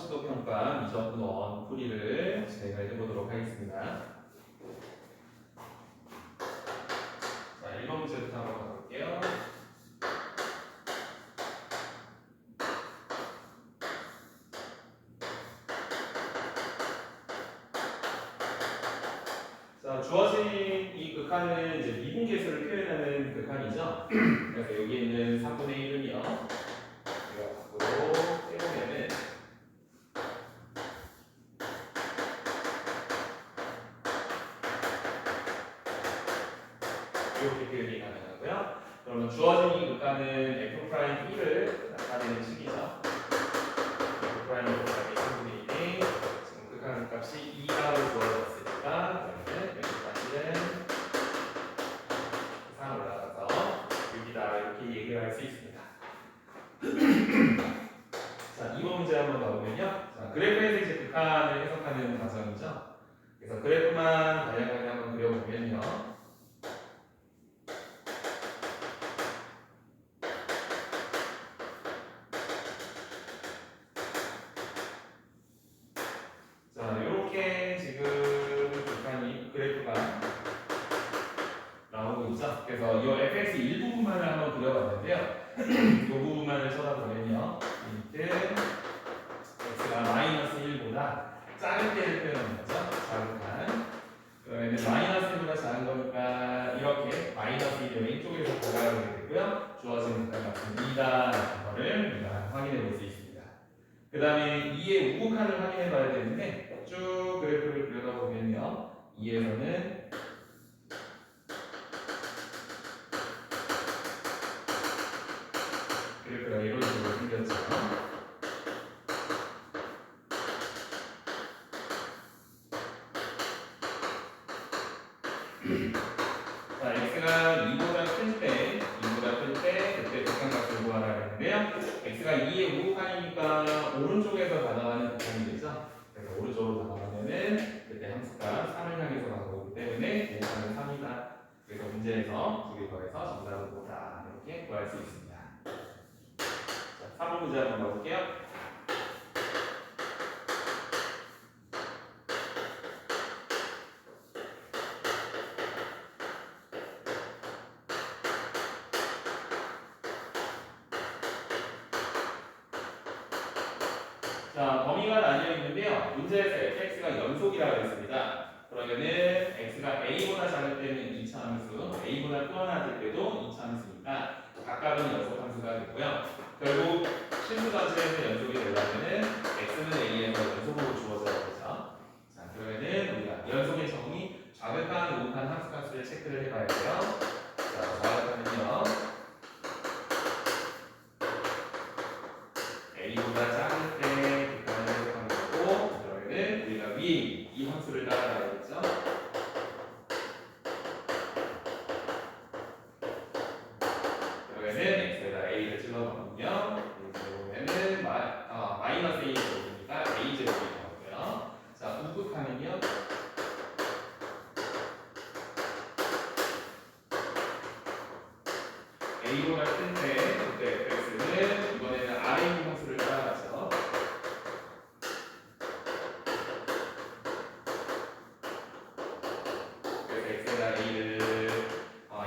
성취도 평가 미적분 원 풀이를 저희가 해보도록 하겠습니다. 자, 1번 문제부터 한번 가볼게요. 자, 주어진 이 극한은 이제 미분계수를 표현하는 극한이죠. 그래서 여기 있는 3분의 1은요. 제가 밖으로 빼보면은 이렇게 표현이 가능하고요. 그러면 주어진 이 극한은 F'E를 나타내는 식이죠. F'E를 곱하기 3분의 1이 지금 극한 값이 2가 주어졌으니까 그러면 여기까지는 이상 올라가서 6이다 이렇게 얘기를 할 수 있습니다. 자, 2번 문제 한번 가보면요. 자, 그래프에서 이제 극한을 해석하는 과정이죠. 그래서 그래프만 다양하게 한번 그려보면요. 자, 이렇게 지금 극한이 그래프가 나오고 있죠. 그래서 이 fx 일부분만을 한번 그려봤는데요. 이 부분만을 쳐다보면요. 밑에 x가 마이너스 1보다 작은 때를 표현하는 거죠. 작은 칸. 그러면 마이너스 1보다 작은 거니까 이렇게 마이너스 1이 왼쪽에서 다가가게 되고요. 주어진 값은 2다라는 거를 우리가 확인해 볼 수 있습니다. 그 다음에 2의 우극한을 확인해 봐야 되는데 쭉 그래프를 그려다 보면요. 2에서는 그래프가 이런 식으로 생겼죠. 자, x가 2보다 클 때, 그때 극한값을 구하라 했는데요. x가 2의 우극한이니까 오른쪽에서 다가가는 극한이 되죠. 그래서 오른쪽으로 다가가면은 그때 함수값 3을 향해서 다가오기 때문에 우극한은 3이다. 그래서 문제에서 2개 더해서 정답은 5다. 이렇게 구할 수 있습니다. 자, 4번 문제 한번 가볼게요. 자, 범위가 나뉘어 있는데요. 문제에서 fx가 연속이라고 했습니다. 그러면은 x가 a보다 작을 때는 2차 함수, a보다 크거나 때도 2차 함수니까 각각은 연속 함수가 되고요. 결국 실수 전체에서 연속이 되려면은 x는 a에서 연속으로 주어져야 되죠. 자, 그러면은 우리가 연속의 정의 좌극한, 우극한 함수값을 체크를 해봐야 돼요. 자, 좌극한은요. a보다 작을 때 우리가 위에 이 함수를 따라가야겠죠. 그러면은 x에다 a를 찍어놓으면요. 보면은 마이너스 a 제곱이니까 a 제곱이 나오고요. 자, 우극하면요. a보다 큰데 그때 fx는 이번에는 아래 있는 함수를 따라가죠.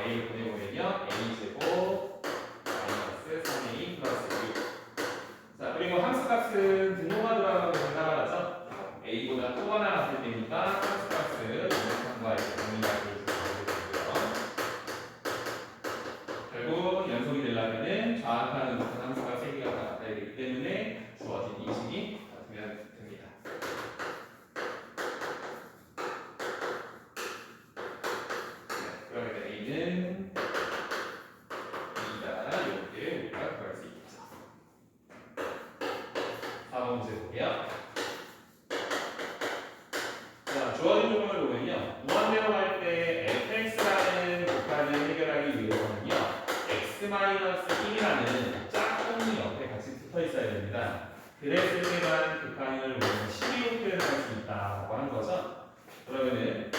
a를 보내보면요. a제곱 마이너스 3a 플러스 6. 자, 그리고 함수값은 등호가 들어가면 나가죠. a보다 크거나 같을 때니까 함수값은 우극한과 정의가 되고요. 결국 연속이 되려면은 좌악한 우극한 함수가 3개가 다 같아야 되기 때문에 주어진 이 식이 같으면 됩니다. 그러면 a는 2다 이렇게 우리가 구할 수 있겠죠. 다음 문제 볼게요. 자, 주어진 조건을 보면요. 무한대로 할 때 fx라는 극한을 해결하기 위해서는요. x-1이라는 짝꿍이 옆에 같이 붙어 있어야 됩니다. 그랬을 때만 극한을 12로 표현할 수 있다고 하는 거죠. 그러면은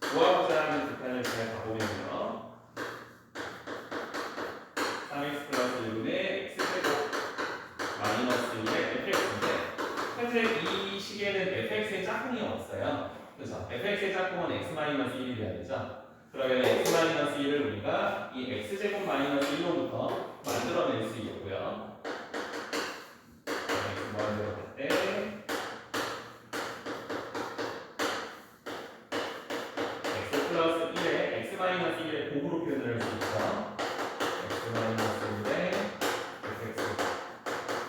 구하고자 하는 극한을 잘 가보면요. 3x 플러스 1분의 x제곱 마이너스 1의 fx인데 fx의 짝꿍은 x-1이 돼야 되죠. 그러면 x-1을 우리가 이 x제곱 마이너스 1로부터 만들어낼 수 있고요. 만들어낼 때 x 플러스 1에 x-1의 곱으로 표현을 할 수 있죠. x-1의 fx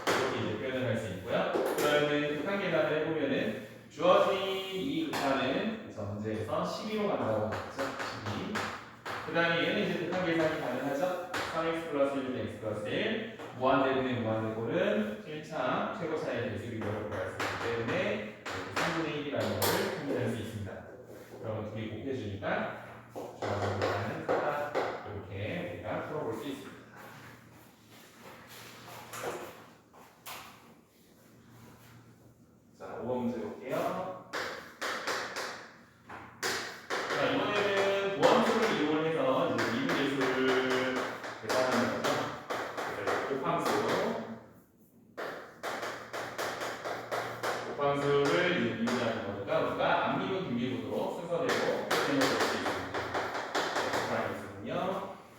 이렇게 이제 표현을 할 수 있고요. 그러면 극한 계산을 해보면은 주어진 이 극한은 문제에서 12로 간다고 했죠. 12. 그 다음에 얘는 이제 극한 계산이 가능하죠. 3x 플러스 1은 x 플러스 1 무한대분의 무한대꼴은 1차 최고차의 대수비 결을 구할 수 있기 때문에 3분의 1이라는 것을 확인할 수 있습니다. 그러면 둘이 곱해주니까 주어진 계산은 크다. 이렇게 우리가 풀어볼 수 있습니다. 자, 5번 문제 볼게요. 자, 이번에는 보함수를 이용해서 이제 미분계수를 계산하는 거죠. 그래서 곱함수를 미분하는 거니까 우리가 앞미분, 뒷미분으로 순서대로 표현해 볼 수 있습니다. 곱함수는요.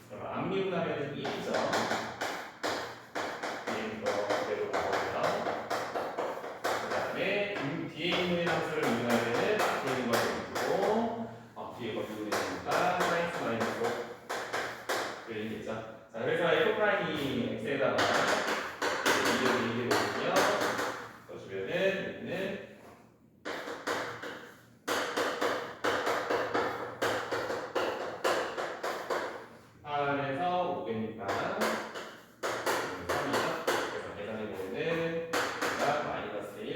그럼 앞미분하면 1이죠. 그대로 나오고요. 그 다음에 뒤에 있는 함수를 미분하면 앞에 있는 것을 미분하고 뒤에 거 미분해주니까 사인스 마이너스 그리겠죠. 자, 그래서 F'이 X에다가 이게 되거든요. 써주면은 여기는 R에서 500이니까 3이죠. 그래서 계산해보면은 마이너스 1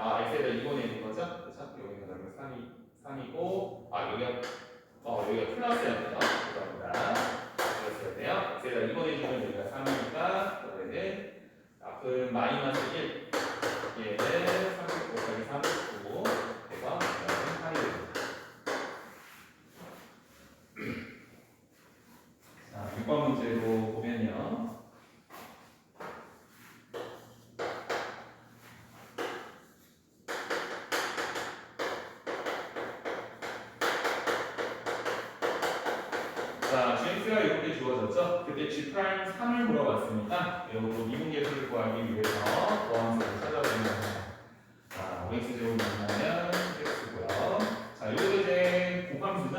X에다 2번에 있는 거죠? 그렇죠? 여기는 그러면 3이고 여기가 플러스였네요. 죄송합니다. 플러스였네요. X에다 2번에 주면 여기가 3이니까 그러면은 앞은 마이너스 1 얘는 39 곱하기 39 해서 8이 됩니다. 자, 6번 문제로 보면요. 자, gx가 이렇게 주어졌죠? 그때 g'3을 물어봤으니까 이것도 미분계수를 구하기 위해서 보함수를 찾아보면 자, 5x제곱 만나면 x고요. 자, 이것도 이제 곱함수죠?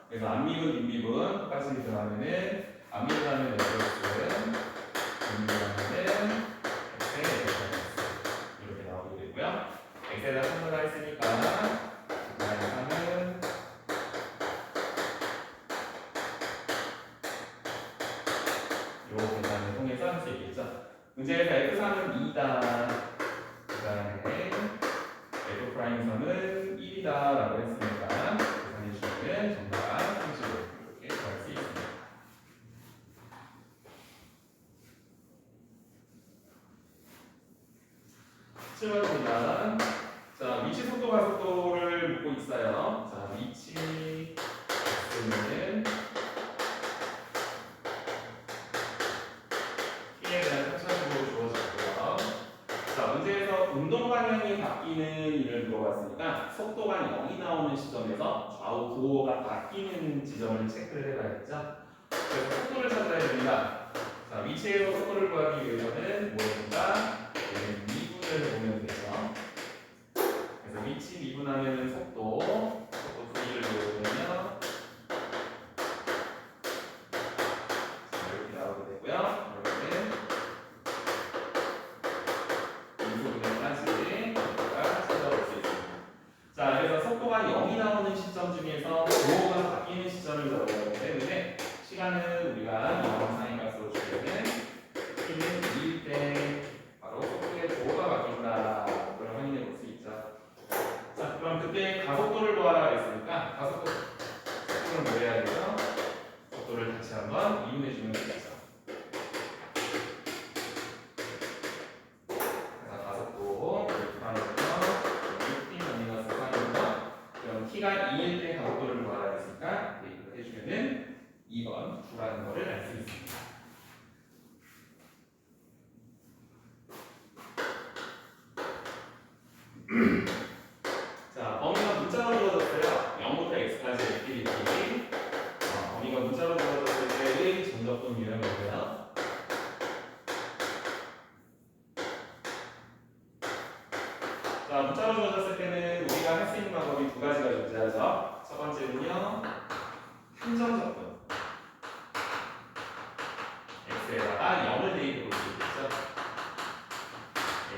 그래서 앞미분, 뒷미분 똑같이 들어가면은 앞미분 하면 x, 뒷미분 하면은 x의 x 이렇게 나오게 되고요. x에다 3을 했으니까 마이너스 3은 요 계산을 통해서 할 수 있겠죠. 문제에서 F3은 2다. 그 다음에 F'선은 1이다 라고 했으니까 계산해주시면 정답 35 이렇게 구할 수 있습니다. 7번입니다. 자, 위치 속도 가속도를 묻고 있어요. 자, 위치 X는 T에 대한 편차적으로 주어졌고요. 자, 문제에서 운동 방향이 바뀌는 일을 물어봤으니까 속도가 0이 나오는 시점에서 좌우 구호가 바뀌는 지점을 체크를 해봐야겠죠. 그래서 속도를 찾아야 됩니다. 자, 위치에서 속도를 구하기 위해서는 뭐입니까? 미분을 보면 되죠. 그래서 위치 미분하면 속도 V를 보면요. 이렇게 나오게 되고요. 그러면 인수분해까지 우리가 찾아볼 수 있습니다. 자, 그래서 속도가 0이 나오는 시점 중에서 구호가 바뀌는 시점을 잡아야 하기 때문에 시간은 우리가 0상의 값으로 주면은 t는 2일 때 바로 속도의 구호가 바뀐다. 그걸 확인해 볼 수 있죠. 자, 그럼 그때 가속도를 구하라 했으니까 속도를 뭐 해야 되죠? 속도를 다시 한번 이용해 주면 되겠죠. 그래서 가속도 그럼 t가 2일 때 가속도를 구하라 했으니까 이렇게 해주면은 2번 9라는 거를 알 수 있습니다. 방법이 두 가지가 존재하죠. 첫 번째는요, 한정 접근. x에다가 0을 대입해 볼 수 있겠죠.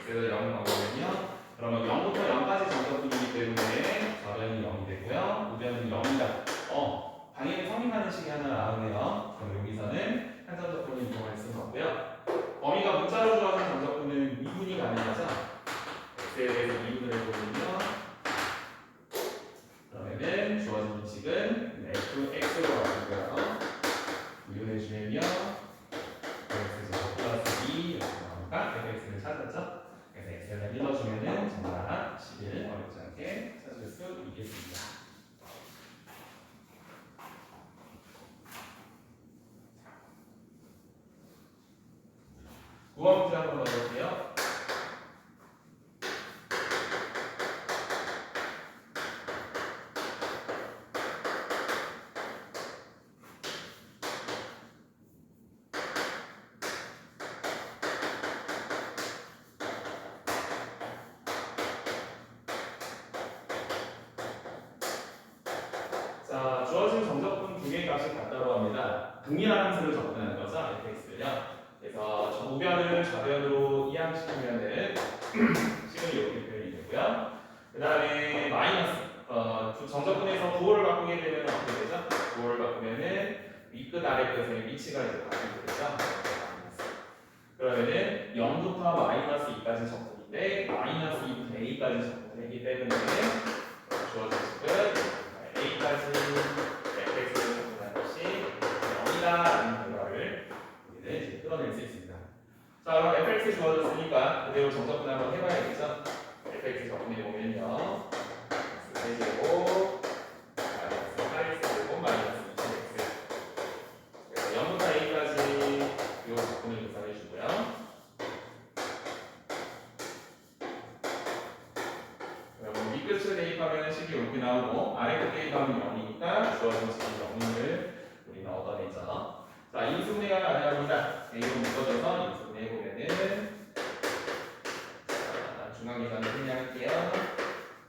x에다 0을 넣어보면요, 그러면 0부터 0까지 정적분이기 때문에 좌변이 0이 되고요, 우변은 0이다. 당연히 성립하는 식이 하나 나오네요. 그럼 여기서는 한정 접근을 이용할 수는 없고요. 범위가 문자로 주어진 정적분은 미분이 가능하죠. x에 대해서 미분을 해보면요, 그러면은 주어진 식은 fx로 바꾸고요. 미분해주면요, fx제곱 플러스 2 이렇게 나오니까 fx를 찾았죠. 그래서 x를 일러주면은 정답 11 어렵지 않게 찾을 수 있겠습니다. 9번 문제 한번 넣어볼게요. 자, 주어진 정적분 두 개의 값이 같다고 합니다. 동일한 함수를 접근하는 거죠, fx를요. 그래서 저 우변을 좌변으로 이항시키면은 식은 이렇게 표현이 되고요. 그 다음에 마이너스, 정적분에서 부호를 바꾸게 되면 어떻게 되죠? 부호를 바꾸면은 위끝 아래끝의 위치가 이제 바뀌게 되죠. 그러면은 0부터 마이너스 2까지 적분인데 마이너스 2부터 a까지 적분이기 때문에 주어진 식은 a까지 fx를 적분한 것이 0이다라는 결과를 우리는 이제 끌어낼 수 있습니다. 자, 그럼 fx 주어졌으니까 그대로 정적분 한번 해봐야겠죠? fx 적분해 보면요, 세제곱 마이너스 8x제곱 마이너스 20x. 그래서 0부터 a까지 이 적분을 계산해 주고요. 그러면 위끝을 대입하면 식이 이렇게 나오고 아래끝 대입하면 0이니까 주어진 식이 0을 우리는 얻어내죠. 자, 인수분해가 가능합니다. a로 묶어줘서 인수분해 해보면은, 중앙계산을 생략할게요.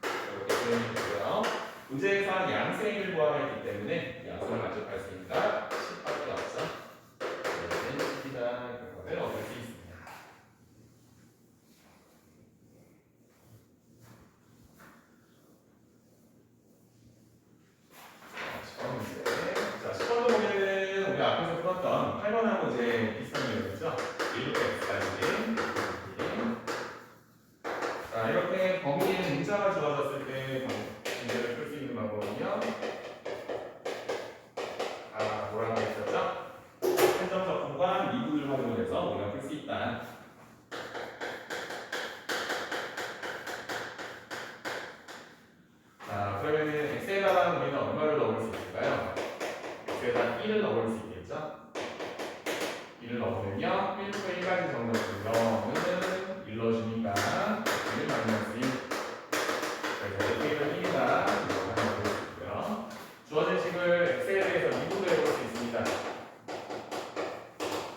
이렇게 표현이 되고요. 문제에서 양수행을 구하라 했기 때문에 양수를 만족할 수 있으니까 10밖에 없죠. 그러면 10이라는 결과를 얻을 수 있습니다. 자, 10번도 보면은 우리 앞에서 풀었던 8번하고 이제 비슷한 내용이죠. 1부터 x까지. 자, 이렇게 범위에 문자가 주어졌을 때 문제를 풀 수 있는 방법은요, 뭐라고 했었죠? 한정 적분과 미분을 활용해서 우리가 풀 수 있다. 자, 그러면은 x에다가 우리는 얼마를 넣을 수 있을까요? x에다 1을 넣을 수 있겠죠? 1을 넣으면요, 1부터 1까지 정도는 0은 일러주니까 1 마이너스 1. 그래서 x는 1이다. 이렇게 하면 되고요. 주어진 식을 x에 대해서 미분을 해볼 수 있습니다.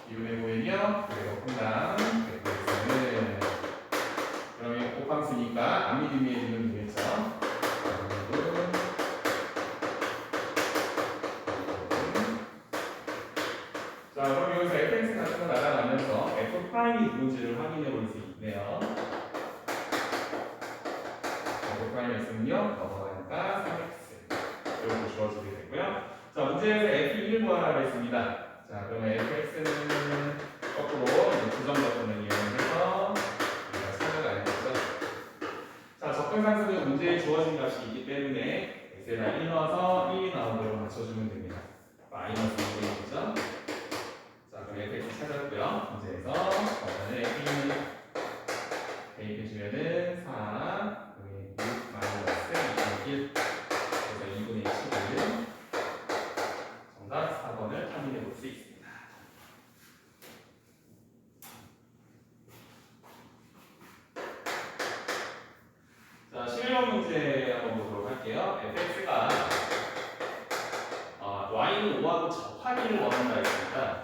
미분해보면요, 그리고 분당 x는, 그러면 곱함수니까 앞미뒤미해지면 되겠죠? 자, 그럼 여기서 fx 같은 거 날아가면서 f'이 누군지를 확인해 볼 수 있네요. f'이 있으면요, 넘어가니까 3x 이렇게 주어지게 되고요. 자, 문제에서 f1을 구하라고 했습니다. 자, 그러면 fx는 거꾸로 부정 접근을 이용해서 우리가 찾아가야겠죠. 자, 접근상수는 문제에 주어진 값이 있기 때문에 x에다 1 넣어서 1이 나오도록 맞춰주면 됩니다. 마이너스 1이죠. 자, 그럼 fx 찾았고요. 문제에서 그러면 f는 대입해주면은 4, 여기 6 마이너스 2.1. 그래서 2분의 11. 정답 4번을 확인해 볼 수 있습니다. 자, 11번 문제 한번 보도록 할게요. fx가 y는 5하고 접하기를 원한다 했습니다.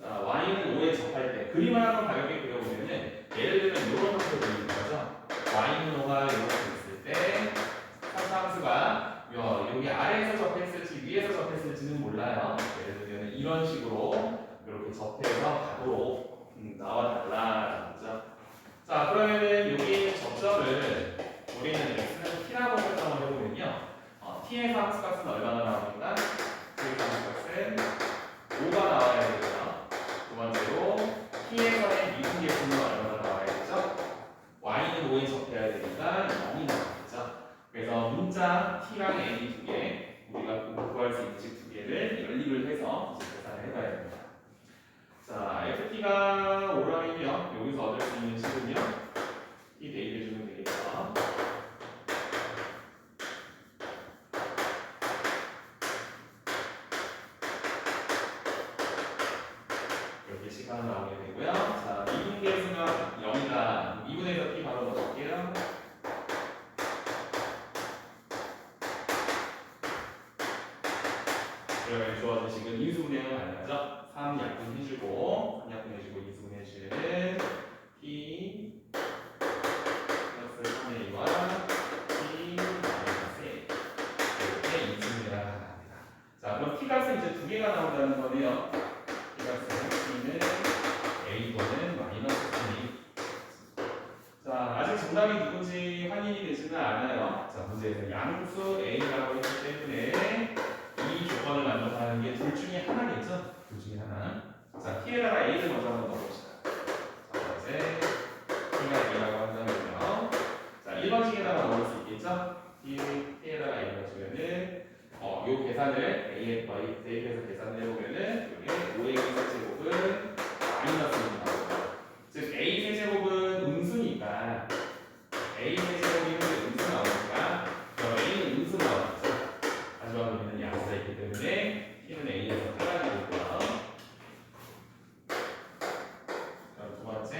자, y는 그림을 한번 가볍게 그려보면은 예를 들면 이런 형태로 그리는 거죠. y는 5가 이렇게 있을 때 3차 함수가 여기 아래에서 접했을지 위에서 접했을지는 몰라요. 예를 들면 이런 식으로 이렇게 접해서 가도록 나와달라. 그죠? 자, 그러면은 여기 접점을 우리는 x는 t라고 설정을 해보면요. t에서 함수값은 얼마나 나옵니까? t에서 함수값은 5가 나와야 되고요. 두 번째로 t에서의 미분계수는 얼마나 나와야 되죠? y는 5에 접해야 되니까 0이 나오겠죠. 그래서 문자 t랑 n이 두 개, 우리가 구할 수 있는 식 두 개를 연립을 해서 이제 계산을 해봐야 됩니다. 자, ft가 5라면요. 여기서 얻을 수 있는 식은요. t 대입해주면 되겠죠. 이렇게 시간 나오게 되고요. 자, 미분계수가 0이다. 미분에서 t 바로 넣어줄게요. 그러면 주어진 식은 인수분해는 가능하죠. 3 약분해주고 3 약분해주고 인수분해주는 t 플러스 3의 2와 t 마이너스 1 이렇게 인수분해가 가능합니다. 자, 그럼 t 값은 이제 두 개가 나온다는 거네요. t 값은 t는 a 또는 마이너스 3a. 자, 아직 정답이 누군지 확인이 되지는 않아요. 자, 문제에서 양수 a라고 했기 때문에 이 조건을 만족하는 게 둘 중에 하나겠죠? 둘 중에 하나. 자, t에다가 a를 먼저 한번 넣어봅시다. 자, 이제 t가 a라고 한다면요. 자, 1번식에다가 넣을 수 있겠죠? t에다가 a 넣어주면은 요 계산을 a에 대입해서 계산을 해보면은 여기 5의 세제곱은 마이너스 1이 나옵니다. 즉 a 세제곱은 음수니까 a 세제곱이 음수 나오니까 그럼 a는 음수 나오겠죠? 하지만 우리는 양수가 있기 때문에 t는 a에서 탈락이 되고요. 두 번째,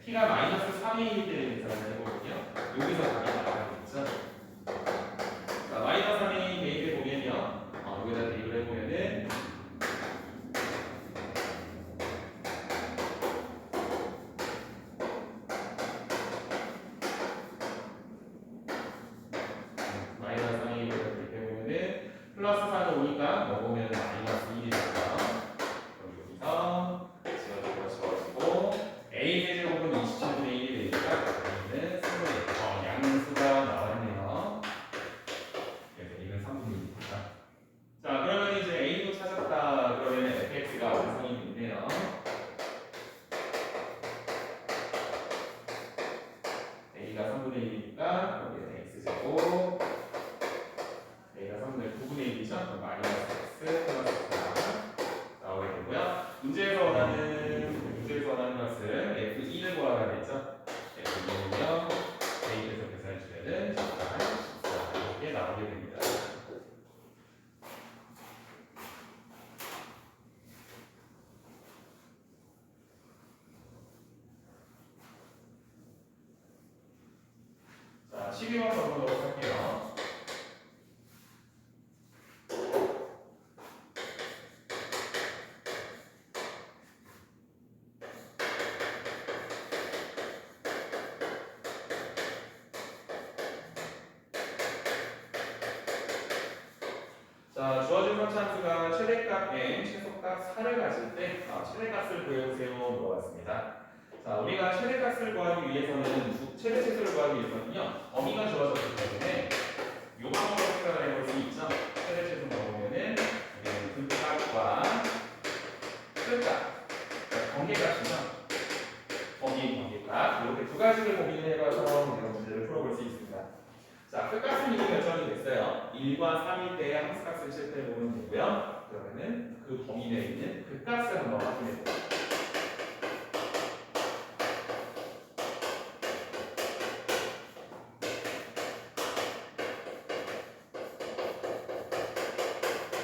t가 마이너스 3일 때 계산을 해보면요. 여기서 답이 나가겠죠. 자, 마이너스 3이 대입해 보면요. 여기다 대입을 해보면은 마이너스 3이 대입해 보면은 플러스 4가 오니까 먹으면 마이너스 1이 되고요. 그럼 여기서 지워지고 a 세제곱은 27분의 1이 되니까 a는 3분의 1. 양수가 나왔네요. 그래서 a는 3분의 1입니다. 자, 그러면 이제 a도 찾았다. 그러면 fx가 완성이 됐네요. a가 3분의 1이니까 여기는 x제곱 a가 3분의 9분의 1이죠. 그럼 마이너스 x 플러스 4 나오게 되고요. 문제에서 원하는 것은 f2를 구하라겠죠. f2는요. 대입해서 계산해 주면은 정답 14 이렇게 나오게 됩니다. 자, 12번 가보도록 할게요. 자, 주어진 선차함수가 최대값 n, 최소값 4를 가질 때 최대값을 구해보세요 물어봤습니다. 자, 우리가 최대값을 구하기 위해서는 최대치수를 구하기 위해서는요. 범위가 주어졌기 때문에 요 방법으로 생각을 해볼 수 있죠. 최대치수 넣으면은 극값과 끝값, 그러니까 관계값이죠. 관계값 이렇게 두 가지를 고민을 해봐서 이런 문제를 풀어볼 수 있습니다. 자, 끝값은 이미 결정이 됐어요. 1과 3일 때의 함수값을 실패해 보면 되고요. 그러면은 그 범위 내에 있는 극값을 한번 확인해 볼게요.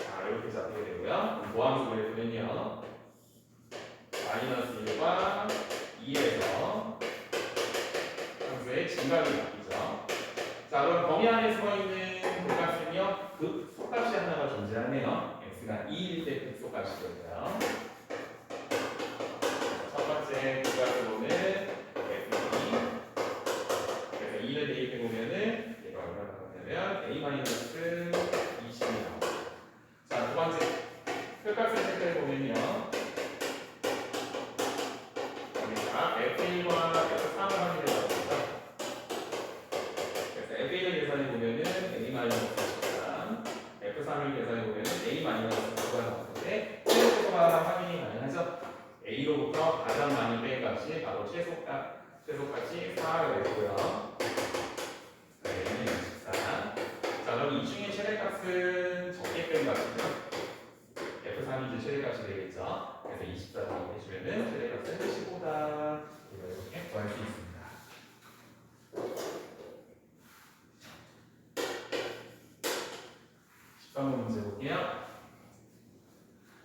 자, 이렇게 잡히게 되고요. 모함수를 보면요. 마이너스 1과 2에서 함수의 증가율이 바뀌죠. 자, 그럼 범위 안에 숨어있는 극값은요. 극소값이 하나가 존재하네요. x가 2일 때 극소값이 되고요. 첫 번째 F1과 F3을 확인해 보겠습니다. 그래서 F1을 계산해 보면은 A-13, F3을 계산해 보면은 A-9가 나오는데 최소가 확인이 가능하죠. A로부터 가장 많이 뺀 값이 바로 최소값이 4가 되고요. A는 24. 자, 그럼 이 중에 최대값은 적게 뺀 값이죠. F3이 이제 최대값이 되겠죠. 그래서 24를 해주면은 최대값은 15다. 이렇게 구할 수 있습니다. 13번 문제 볼게요.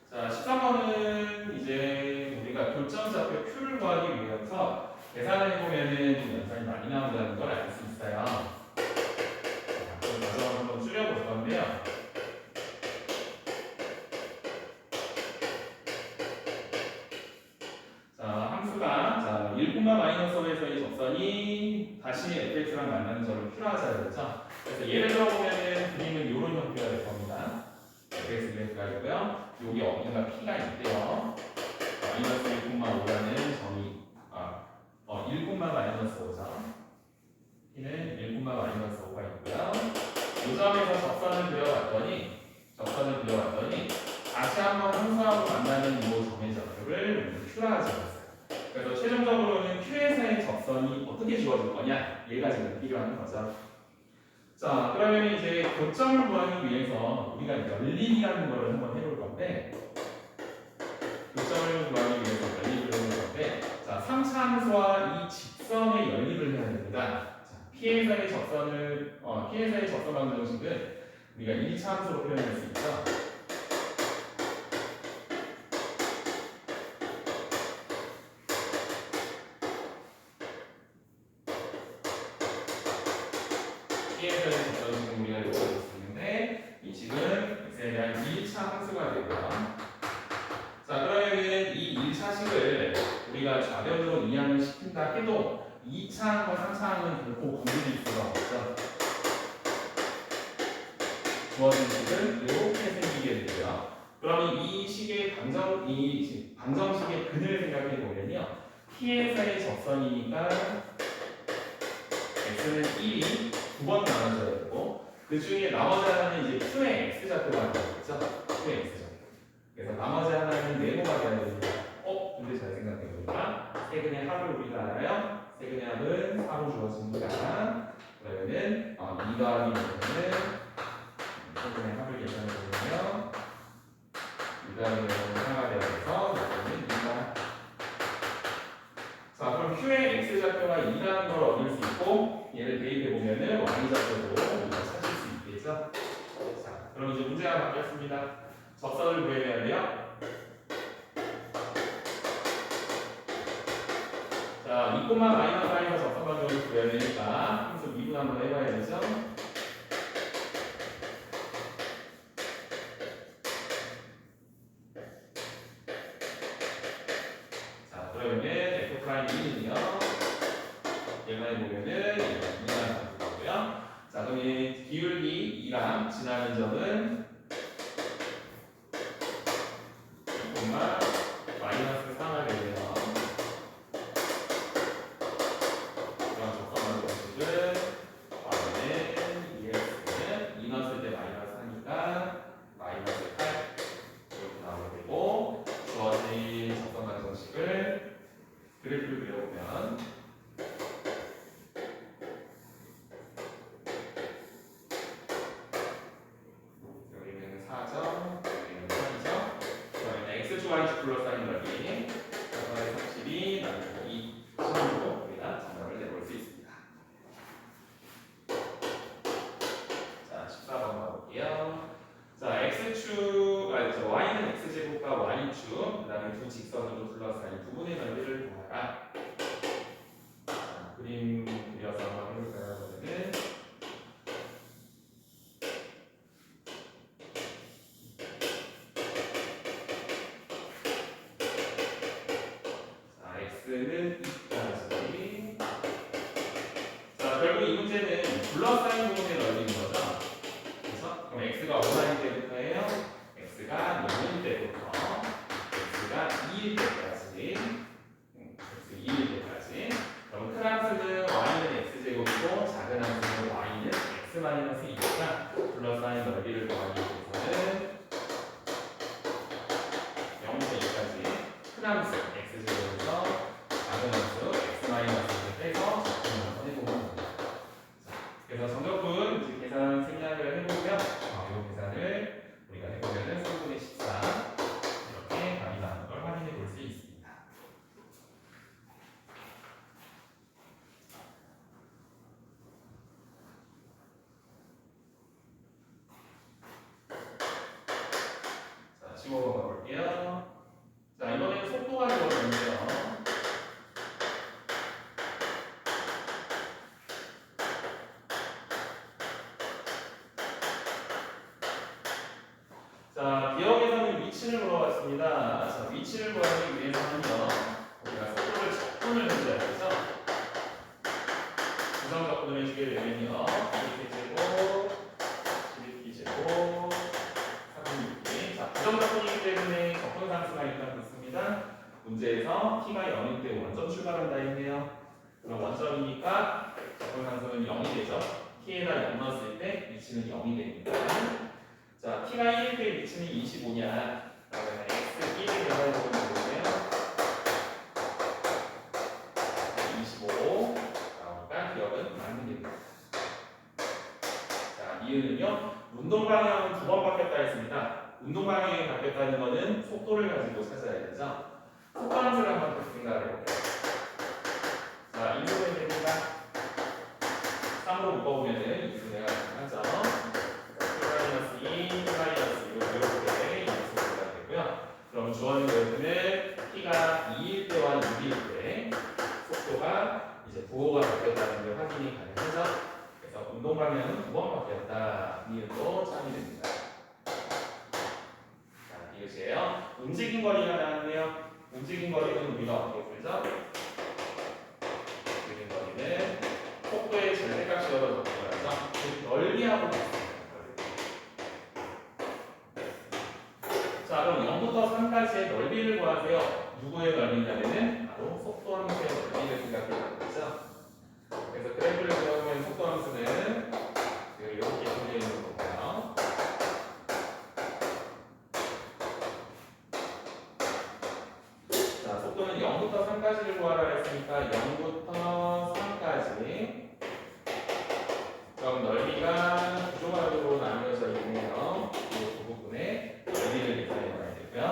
자, 13번은 이제 우리가 교점좌표 Q를 구하기 위해서 계산을 해보면은 연산이 많이 나온다는 걸 알 수 있어요. 자, 그럼 과정을 한번 줄여볼 건데요. 자, 함수가 1,-5에서의 접선이 다시 fx랑 만나는 점을 Q라 하자 그랬죠. 그래서 예를 들어보면은 그림은 이런 형태가 될 겁니다. fx 그래프가 있고요. 여기 어딘가 p가 있대요. 마이너스 1,5라는 점이 1,-5죠. p는 1,-5가 있고요. 이 점에서 접선을 그려봤더니 다시 한번 함수하고 만나는 이 점의 좌표를 Q라 하지 않았어요. 그래서 최종적으로는 Q에서의 접선이 어떻게 주어질 거냐? 얘가 지금 필요한 거죠. 자, 그러면 이제 교점을 구하기 위해서 우리가 열림이라는 걸 한번 해볼 건데, 교점을 구하기 위해서 열림을 해볼 건데, 자, 3차 함수와 이 직선의 연립을 해야 됩니다. 자, P에서의 접선 방정식은 우리가 1차 함수로 표현할 수 있죠. P에서의 접선식은 우리가 이렇게 볼 수 있는데, 이 식은 x에 대한 1차 함수가 되고요. 자, 그러면은 이 1차식을 우리가 좌변으로 이항을 시킨다 해도 2차항과 3차항은 결코 건드릴 수가 없죠. 주어진 식은 이렇게 생기게 되고요. 그럼 이 식의 방정식의 근을 생각해 보면요. P에서의 접선이니까 x는 1이 2번 나눠져야 되고 그 중에 나머지 하나는 이제 Q의 x좌표가 되겠죠. Q의 x좌표. 그래서 나머지 하나는 네모가 돼야 됩니다. 근데 잘 생각해보니까 세근의 합을 우리가 알아요. 세근의 합은 4로 주어집니다. 그러면은 2 더하기 2는 세근의 합을 계산해보면 2 더하기 2는 4가 되어서 여기는 2가. 자, 그럼 Q의 x좌표가 2라는 걸 얻을 수 있고 얘를 대입해보면은 y좌표도 우리가 찾을 수 있겠죠. 자, 그럼 이제 문제가 바뀌었습니다. 접선을 구해야 돼요. 자, 2,-4에서 접선 방정식을 구해야 되니까 함수 미분 한번 해봐야 되죠. 자, 그러면 f'2는요. 얘가 해보면은 2가 나오고요. 자, 그럼 이 기울기 2랑 지나는 점은 마이너스 3가 되네요. 그럼 적당한 공식은 y는 2x는 2 넣었을 때 마이너스 4니까 마이너스 8 이렇게 나오게 되고 주어진 적당한 공식을 그래프를 그려보면 여기는 4점, 여기는 3점. 그러면 x축 y축 둘러싸인 넓이 그래서 32 나누기 2으로 우리가 정답을 내볼 수 있습니다. 자, 14번 가볼게요. 자, y는 x제곱과 y축, 그 다음에 두 직선으로 둘러싸인 부분의 넓이를 구하라. 자, 그림 그려서 한번 해볼까요? 그러면은 x는 2까지. 자, 결국 이 문제는 둘러싸인 부분의 넓이인 거죠. 그래서 그럼 x가 얼마일 때부터예요? x가 0일 때부터 x가 2일 때까지 x 2일 때까지 위치를 구하기 위해서는요, 우리가 속도를 적분을 해줘야 되죠. 구성 적분을 해주게 되면요, 2p제곱, 12p제곱, 4분의 6p. 자, 부정 적분이기 때문에 적분상수가 일단 붙습니다. 문제에서 t가 0일 때 원점 출발한다 했네요. 그럼 원점이니까 적분상수는 0이 되죠. t에다 0 넣었을 때 위치는 0이 됩니다. 자, t가 1일 때 위치는 25냐? 그러면 x 1을 계산해보면 되는데요. 25 나오니까 기억은 맞는 겁니다. 자, 이유는요. 운동 방향은 2번 바뀌었다 했습니다. 운동 방향이 바뀌었다는 것은 속도를 가지고 찾아야 되죠. 속도 함수를 한번 더 생각을 해볼게요. 자, 이 부분이 됩니다. 3으로 묶어보면은 이 분야가 가능하죠. T-2, T-1 이렇게 연습가 되고요. 그럼 주어진 것은 T가 2일 때와 6일 때 속도가 이제 부호가 바뀌었다는 게 확인이 가능하죠. 그래서 운동 방향은 2번 바뀌었다. 이유도 참이 됩니다. 자, 이것이에요. 움직인 거리가 나왔네요. 움직인 거리는 우리가 어떻게 풀죠? 움직인 거리는 속도의 절대값이 열어서 적분하죠. 즉 넓이하고 같습니다. 자, 그럼 0부터 3까지의 넓이를 구하세요. 누구의 넓이냐면은 바로 속도 함수의 넓이를 생각해야 되죠. 그래서 그래프를 그려보면 속도 함수는 이렇게 그려 있는 거고요. 자, 속도는 0부터 3까지를 구하라 했으니까 0부터 3까지. 그럼 넓이가 부조각으로 나뉘어져 있네요. 이 두 부분에 넓이를 계산해 봐야 되고요.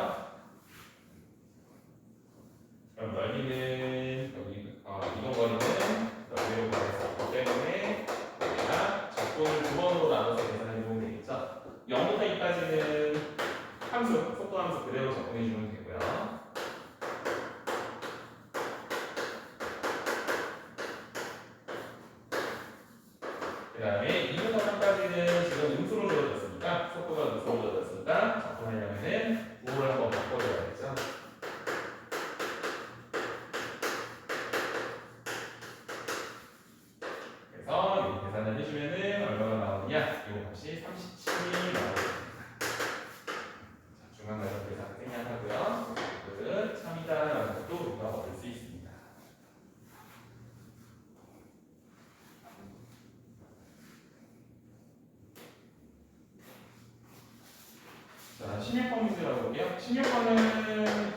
그럼 넓이는 여기 이동 거리는 넓이로 구했었기 때문에 우리가 적분을 2번으로 나눠서 계산해 보면 되겠죠. 0부터 2까지는 함수, 속도 함수 그대로 적분해 주면 되고요. 그 다음에 2부터 3까지는 지금 음수로 주어졌으니까 속도가 음수로 주어졌으니까 적분하려면은 부호를 한번 바꿔줘야겠죠. 그래서 이 계산을 해주면은 얼마가 나오느냐? 이 값이 37이 나오겠습니다. 자, 중간가속 계산 생략하고요. 그 3이다라는 것도 우리가 얻을 수 있습니다. 자, 16번 문제라고 볼게요. 16번은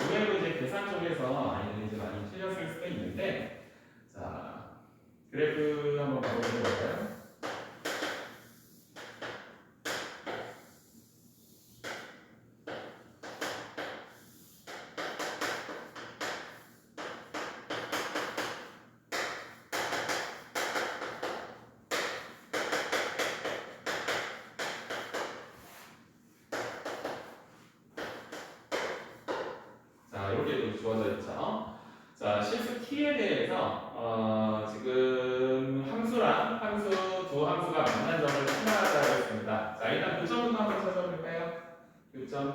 의외로 이제 계산 쪽에서 아이들이 이제 많이 틀렸을 수도 있는데, 자, 그래프 한번 바꿔보면 될까요? 자, 이렇게 주어져 있죠. 자, 실수 t에 대해서 지금 함수랑 함수 두 함수가 만난 점을 찾아가자고 했습니다. 자, 일단 교점부터 한번 찾아볼까요? 교점.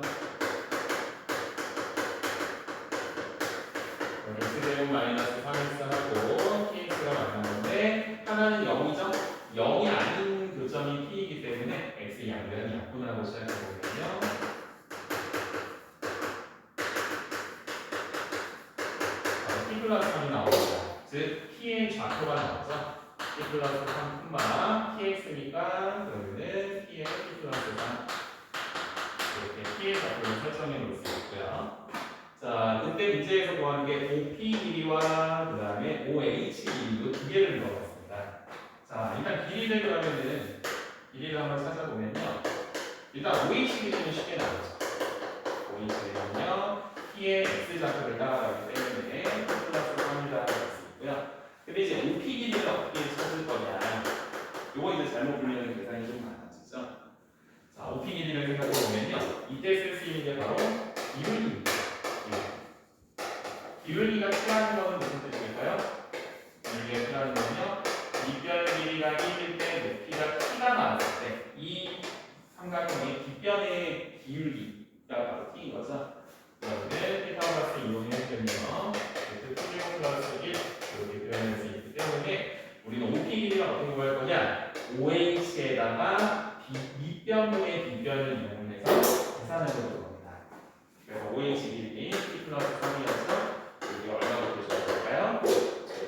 x제곱 마이너스 3x하고 px가 만난 건데 하나는 0이죠. 0이 아닌 교점이 p이기 때문에 x 양변이 약분하고 시작해보면요. p 플러스 3이 나오죠. 즉 p의 좌표가 나오죠. p 플러스 3, px니까 그러면은 p의 p 플러스 3 이렇게 p의 좌표를 설정해 놓을 수 있고요. 자, 그때 문제에서 구하는 게 OP 길이와 그 다음에 OH 길이 두 개를 넣어봤습니다. 자, 일단 길이를 그러면은 길이를 한번 찾아보면요. 일단 OH 길이는 쉽게 나오죠. OH 길이는요. P의 X 좌표를 따라가기 때문에 P 플러스 3이라고 할 수 있고요. 근데 이제 OP 길이를 어떻게 찾을 거냐. 요거 이제 잘못 풀리는 계산이 좀 많아지죠. 자, OP 길이를 생각해보면요. 이때 쓸 수 있는 게 바로 기울기입니다. 기울기가 필요한 것은 무슨 뜻일까요? 기울기가 필요한 건요. 뒷변 길이가 1일 때 높이가 t가 나왔을 때 이 삼각형의 뒷변의 기울기가 바로 t인 거죠. 그러면 θ가 되면요. T제곱 플러스 1 이렇게 표현할 수 있기 때문에 우리는 OP 길이가 어떻게 구할 거냐? OH에다가 밑변분의 뒷변을 이용해서 계산을 해볼 겁니다. 그래서 OH 길이 T 플러스 3이어서 여기 얼마 곱해줘야 될까요?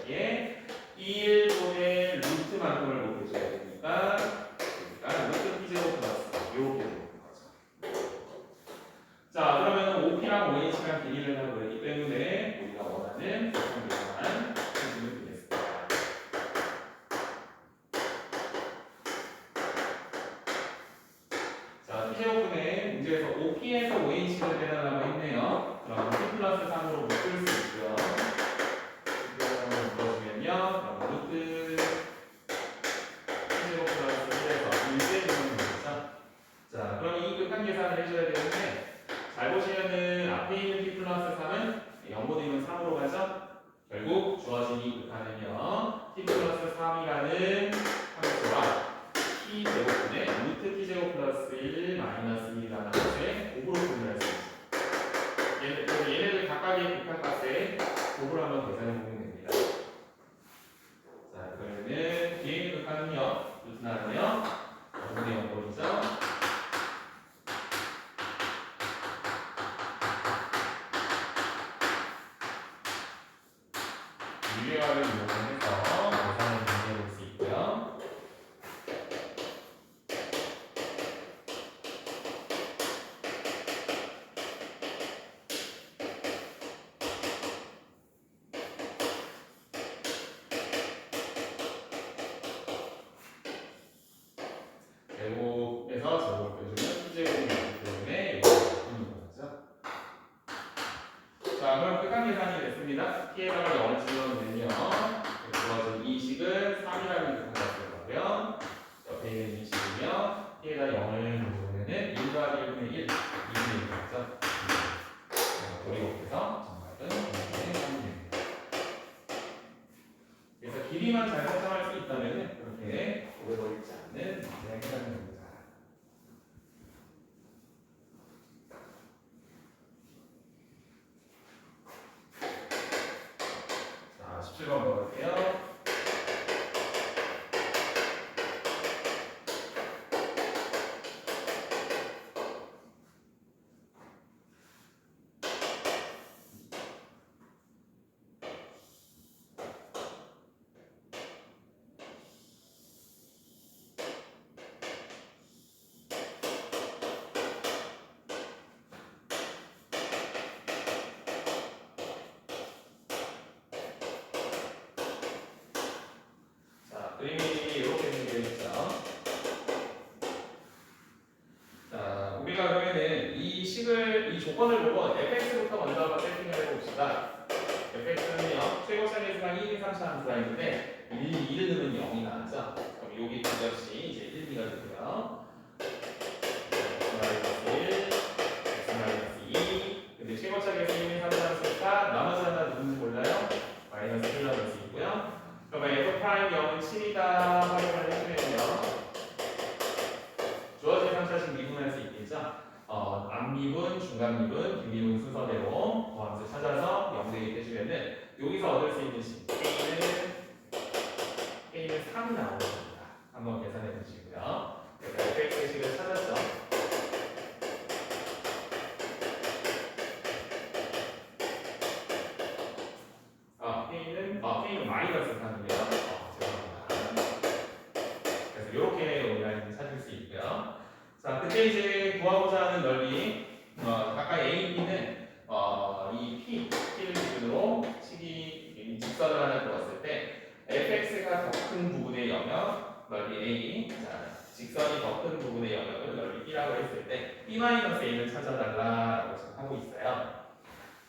여기에 1분의 루트만큼을 곱해줘야 되니까 루트 T제곱 플러스 이렇게 되는 거죠. 자, 그러면 OP랑 OH랑 길이를 하고 있기 때문에 우리가 원하는 계산 해주면 되겠습니다. 자, T제곱분의 문제에서 OP에서 OH를 계산하고 있네요. 그럼 T 플러스 3으로 묶을 수 있고요. 묶어주면요. 그럼 루트 T제곱 플러스 1에서 1 빼주면 되겠죠. 자, 그럼 이 극한 계산을 해줘야 되는데 잘 보시면은 앞에 있는 T 플러스 3은 0보다는 3으로 가죠? 결국 주어진 이 극한은요 T 플러스 3이라는 함수와 T 제곱분의 루트 T 제곱 플러스 1 마이너스 1이라는 함수의 곱으로 분류할 수 있습니다. 얘네들 각각의 극한값에 곱을 한번 계산해보면 됩니다. 자, 그러면은 뒤에 있는 극한은요 루트 나왔네요. 0분의 0꼴이죠. 유리화를 이용해서 계산을 진행해볼 수 있고요. 제곱에서 제곱을 빼주면 T제곱이 있기 때문에 이거 바꾸는 거죠. 자, 그럼 극한 계산이 됐습니다. T에다가 0을 집어넣으면요. 주어진 이 식은 3이라는 극한값을 가고요. 옆에 있는 이 식은요. T에다 0을 넣으면은 1 더하기 1분의 1, 2분의 1이죠. 우리 곱해서 정답은 2분의 3입니다. 그래서 길이만 잘 설정할 수 있다면 그렇게 오래 걸리지 않는 문제가 해당이 됩니다. 자, 17번 먹을게요. 그림이 이렇게 되어 있죠. 자, 우리가 그러면은 이 식을, 이 조건을 보고 fx부터 먼저 한번 세팅을 해봅시다. fx는요, 최고차계수가 1, 2, 3, 4 함수가 있는데 1을 넣으면 0이 나왔죠. 그럼 여기 값이 이제 1, 2가 되고요. x-1, x-2. 근데 최고차계수 1, 2, 3, 4 함수가 나머지 하나 누군지 몰라요? 마이너스 1로 넣을 수 있고요. 그러면 f 프라임 0은 7이다 활용을 해주면요. 주어진 3차식 미분할 수 있겠죠? 앞미분, 중간미분, 뒷미분 순서대로 그 함수 찾아서 0 대입해주면은 여기서 얻을 수 있는 식 K는 3이 나오는 겁니다. 한번 계산해 보시고요. 그래서 fx식을 찾았죠? K는 마이너스 3이고요. 죄송합니다. 그래서 이렇게 우리가 이제 찾을 수 있고요. 자, 그때 이제 구하고자 하는 넓이, 각각 A, B는 이 P를 기준으로 식이 직선을 하나 그었을 때 fx가 더 큰 부분의 영역, 넓이 A, 자, 직선이 더 큰 부분의 영역을 넓이 B라고 했을 때 B-A를 찾아달라고 지금 하고 있어요.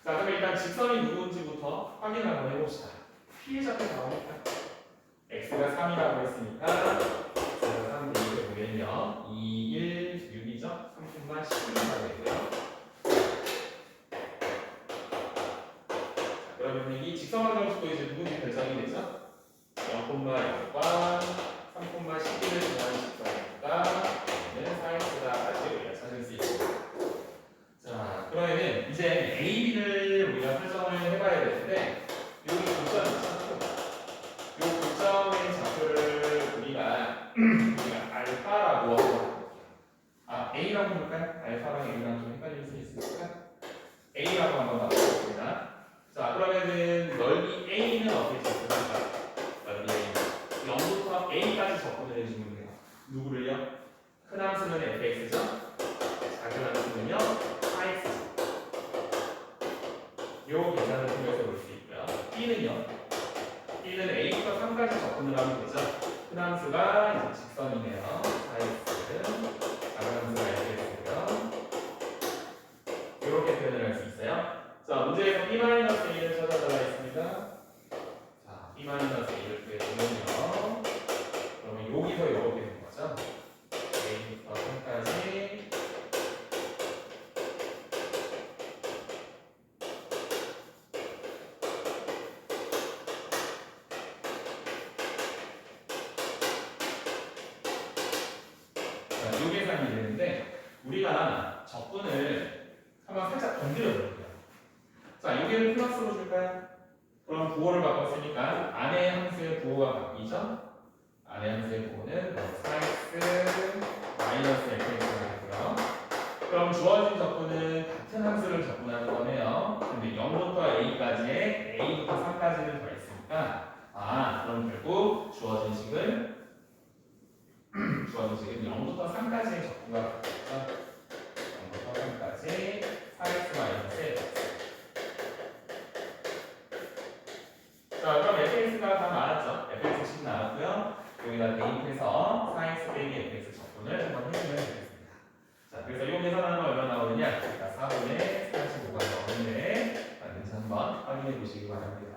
자, 그럼 일단 직선이 누군지부터 확인 한번 해봅시다. P의 좌표 나오니까 x가 3이라고 했으니까 x가 3 대입해보면요 2, 1, 6이죠? 3콤마 10이라고 되고요. 그러면 이 직선한 점수도 이제 누군지 결정이 되죠? 0,0과 3,11을 더하는 직선이니까 얘는 4x다까지 우리가 찾을 수 있습니다. 자, 그러면은 이제 A, B를 우리가 설정을 해봐야 B는요. B는 A부터 3까지 접근을 하면 되죠. 큰 함수가 이제 직선이네요. 4x, 작은 함수가 fx고요. 이렇게 표현을 할 수 있어요. 자, 문제에서 B-A를 찾아달라 했습니다. 자, B-A를 구해보면요. 그러면 여기서 이렇게 되는 거죠. A부터 3까지. 자, 요 계산이 되는데 우리가 적분을 한번 살짝 건드려 볼게요. 자, 여기를 플러스로 줄까요? 그럼 부호를 바꿨으니까 안의 함수의 부호가 바뀌죠? 안의 함수의 부호는 4x 마이너스 fx가 되고요. 그럼 주어진 적분은 같은 함수를 적분하는 거네요. 근데 0부터 a까지에 a부터 3까지를 더했으니까 그럼 결국 주어진 식은 0부터 3까지의 적분과 같겠죠? 0부터 3까지 4x 마이너스 fx. 자, 그럼 fx가 다 나왔죠? fx씩 나왔고요. 여기다 대입해서 4x 빼기 fx 적분을 한번 해주면 되겠습니다. 자, 그래서 이 계산하는 거 얼마 나오느냐? 4분의 45가 나오는데 맞는지 한번 확인해 보시기 바랍니다.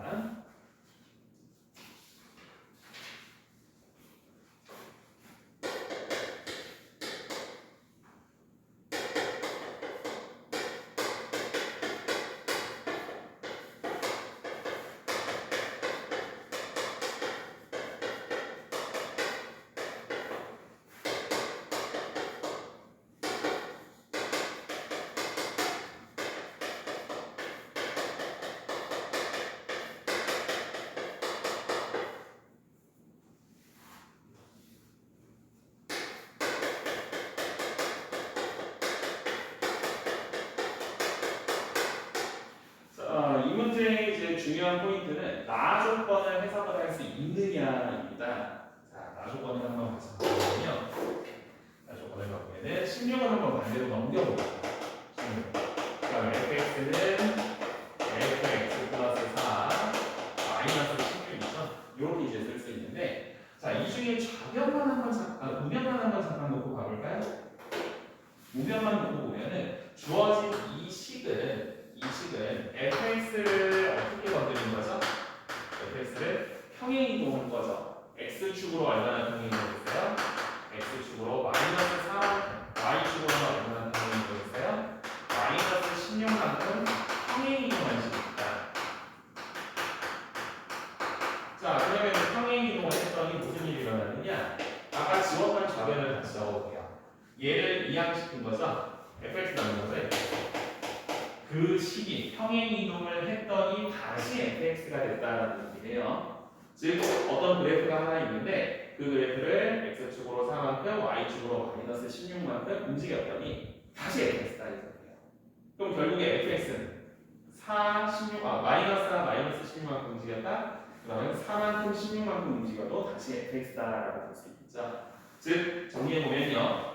이 문제의 이제 중요한 포인트는 나 조건을 해석을 할 수 있느냐입니다. 자, 나 조건을 한번 같이 보면요. 나 조건을 바꾸면은 16을 한번 반대로 넘겨볼게요. 16. 그럼 fx는 fx 플러스 4 마이너스 16이죠. 이렇게 이제 쓸 수 있는데, 자, 이 중에 좌변만 한번 우변만 한번 잠깐 놓고 가볼까요? 우변만 놓고 보면은 주어진 이 식은 fx를 어떻게 건드린 거죠? fx를 평행이동한 거죠. x축으로 얼마나 평행이동했어요? x축으로 마이너스 3, y축으로는 얼마나 평행이동했어요? 마이너스 16만큼 평행이동한 식입니다. 자, 그러면 평행이동을 했더니 무슨 일이 일어나느냐? 아까 지웠던 좌변을 다시 적어볼게요. 얘를 이항시킨 거죠? fx 나오는 거죠? 그 식이 평행이동을 했더니 다시 fx가 됐다라는 얘기예요. 즉 어떤 그래프가 하나 있는데 그 그래프를 x축으로 4만큼 y축으로 마이너스 16만큼 움직였더니 다시 fx가 됐어요. 그럼 결국에 fx는 4, 마이너스 16만큼 움직였다? 그러면 4만큼 16만큼 움직여도 다시 fx다라고 볼 수 있죠. 즉 정리해보면요.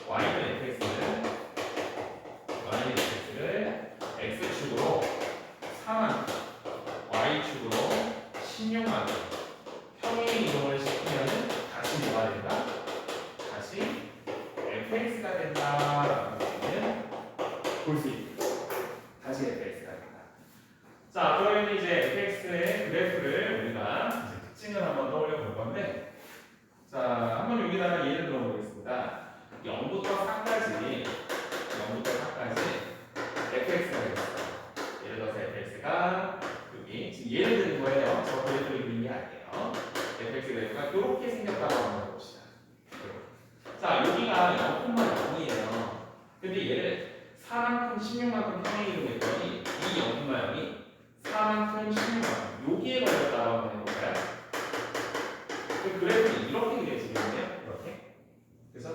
y는 fx는 x축으로 4만큼, y축으로 16만큼 평행 이동을 시키면 다시 뭐가 된다? 다시 fx가 된다라는 것을 볼 수 있습니다. 다시 fx가 된다. 자, 그러면 이제 fx의 그래프를 우리가 이제 특징을 한번 떠올려 볼 건데, 자, 한번 여기다가 예를 들어 보겠습니다. 0부터 4까지 fx가 되겠습니다. 예를 들어서 fx가 여기 지금 예를 드는 거예요. 저 그래프를 그린 게 아니에요. fx 그래프가 이렇게 생겼다고 한번 해봅시다. 자, 여기가 0,0이에요. 근데 얘를 4만큼 16만큼 평행이동했더니 이 0,0이 4만큼 16만큼 여기에 걸렸다고 한번 해볼까요? 그 그래프는 이렇게 그려지겠네요. 이렇게. 그래서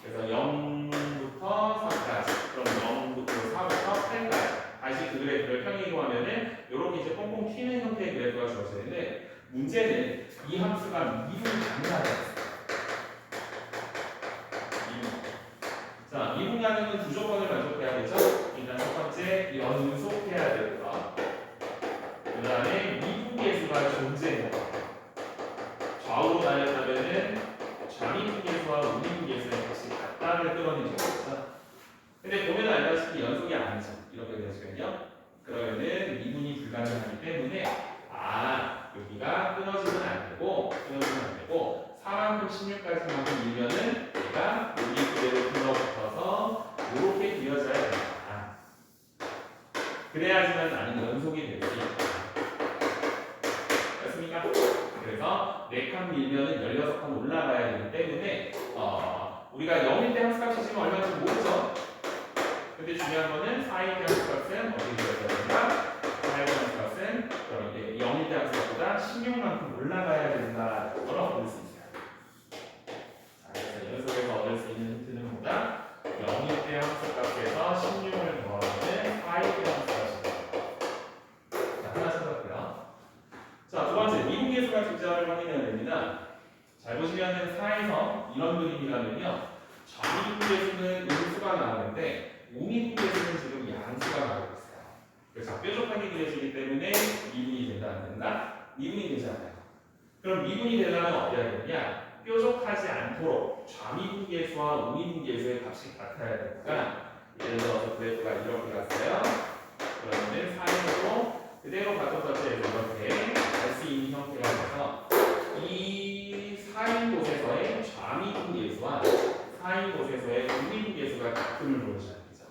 0부터 4까지, 그럼 0부터 4부터 8까지 다시 그 그래프를 평행이동하면은 이렇게 이제 뻥뻥 튀는 형태의 그래프가 주어지는데 문제는 이 함수가 미분 가능하다. 자, 미분 가능은 두 조건을 만족해야겠죠? 일단 첫 번째 연속해야 되고요. 그 다음에 미분계수가 존재해요. 좌우로 나뉘었다면은 좌미분계수와 우미분계수의 값이 같다를 끌어내죠. 그렇죠? 근데 보면 알다시피 연속이 아니죠. 이렇게 되시면요. 그러면은 미분이 불가능하기 때문에 여기가 끊어지면 안 되고 4만큼 16까지만큼 밀면은 얘가 여기 그대로 들어붙어서 이렇게 그려져야 됩니다. 그래야지만 나는 연속이 될 수 있다. 됐습니까? 그래서 4칸 밀면은 16칸 올라가야 되기 때문에 우리가 0일 때 함수값이 지금 얼마인지 모르죠? 근데 중요한 거는 4일 때 함수값은 어떻게 되어야 된다? 4일 때 함수값은 그럼 이제 0일 때 함수값보다 16만큼 올라가야 된다는 걸 얻을 수 있어요. 자, 그래서 연속에서 얻을 수 있는 힌트는 뭐다? 0일 때 함수값에서 16을 더하면 4일 때 함수값입니다. 자, 하나 찾았고요. 자, 두 번째, 미분계수가 존재함을 확인해야 됩니다. 잘 보시면은 4에서 이런 그림이라면요. 좌미분계수는 음수가 나오는데 우미분계수는 지금 양수가 나오고 있어요. 그래서 뾰족하게 그려지기 때문에 미분이 된다 안 된다? 미분이 되지 않아요. 그럼 미분이 되려면 어떻게 해야 되냐? 뾰족하지 않도록 좌미분계수와 우미분계수의 값이 같아야 되니까 예를 들어서 그래프가 이렇게 갔어요. 그러면 4에서 그대로 같은 서체에서 이렇게 갈 수 있는 형태가 돼서 이 4인 곳에서의 좌미분계수와 4인 곳에서의 우미분계수가 같음을 보여줘야 되죠.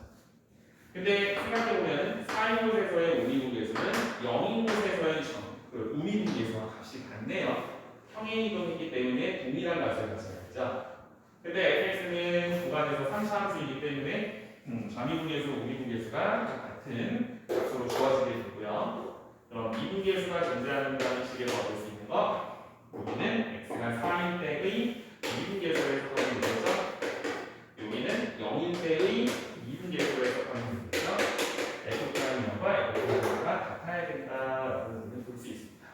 근데 생각해보면 4인 곳에서의 우미분계수는 0인 곳에서의 우미분계수와 값이 같네요. 평행이 동이기 때문에 동일한 값을 가져야겠죠. 근데 fx는 구간에서 3차 함수이기 때문에 좌미분계수, 우미분계수가 같은 값으로 주어지게 되고요. 그럼 미분계수가 존재한다는 식에서 얻을 수 있는 거 여기는 x가 4인 때의 미분계수를 해석하면 되겠죠. 여기는 0인 때의 미분계수를 해석하면 되겠죠. f'과 f'가 같아야 된다라고 볼 수 있습니다.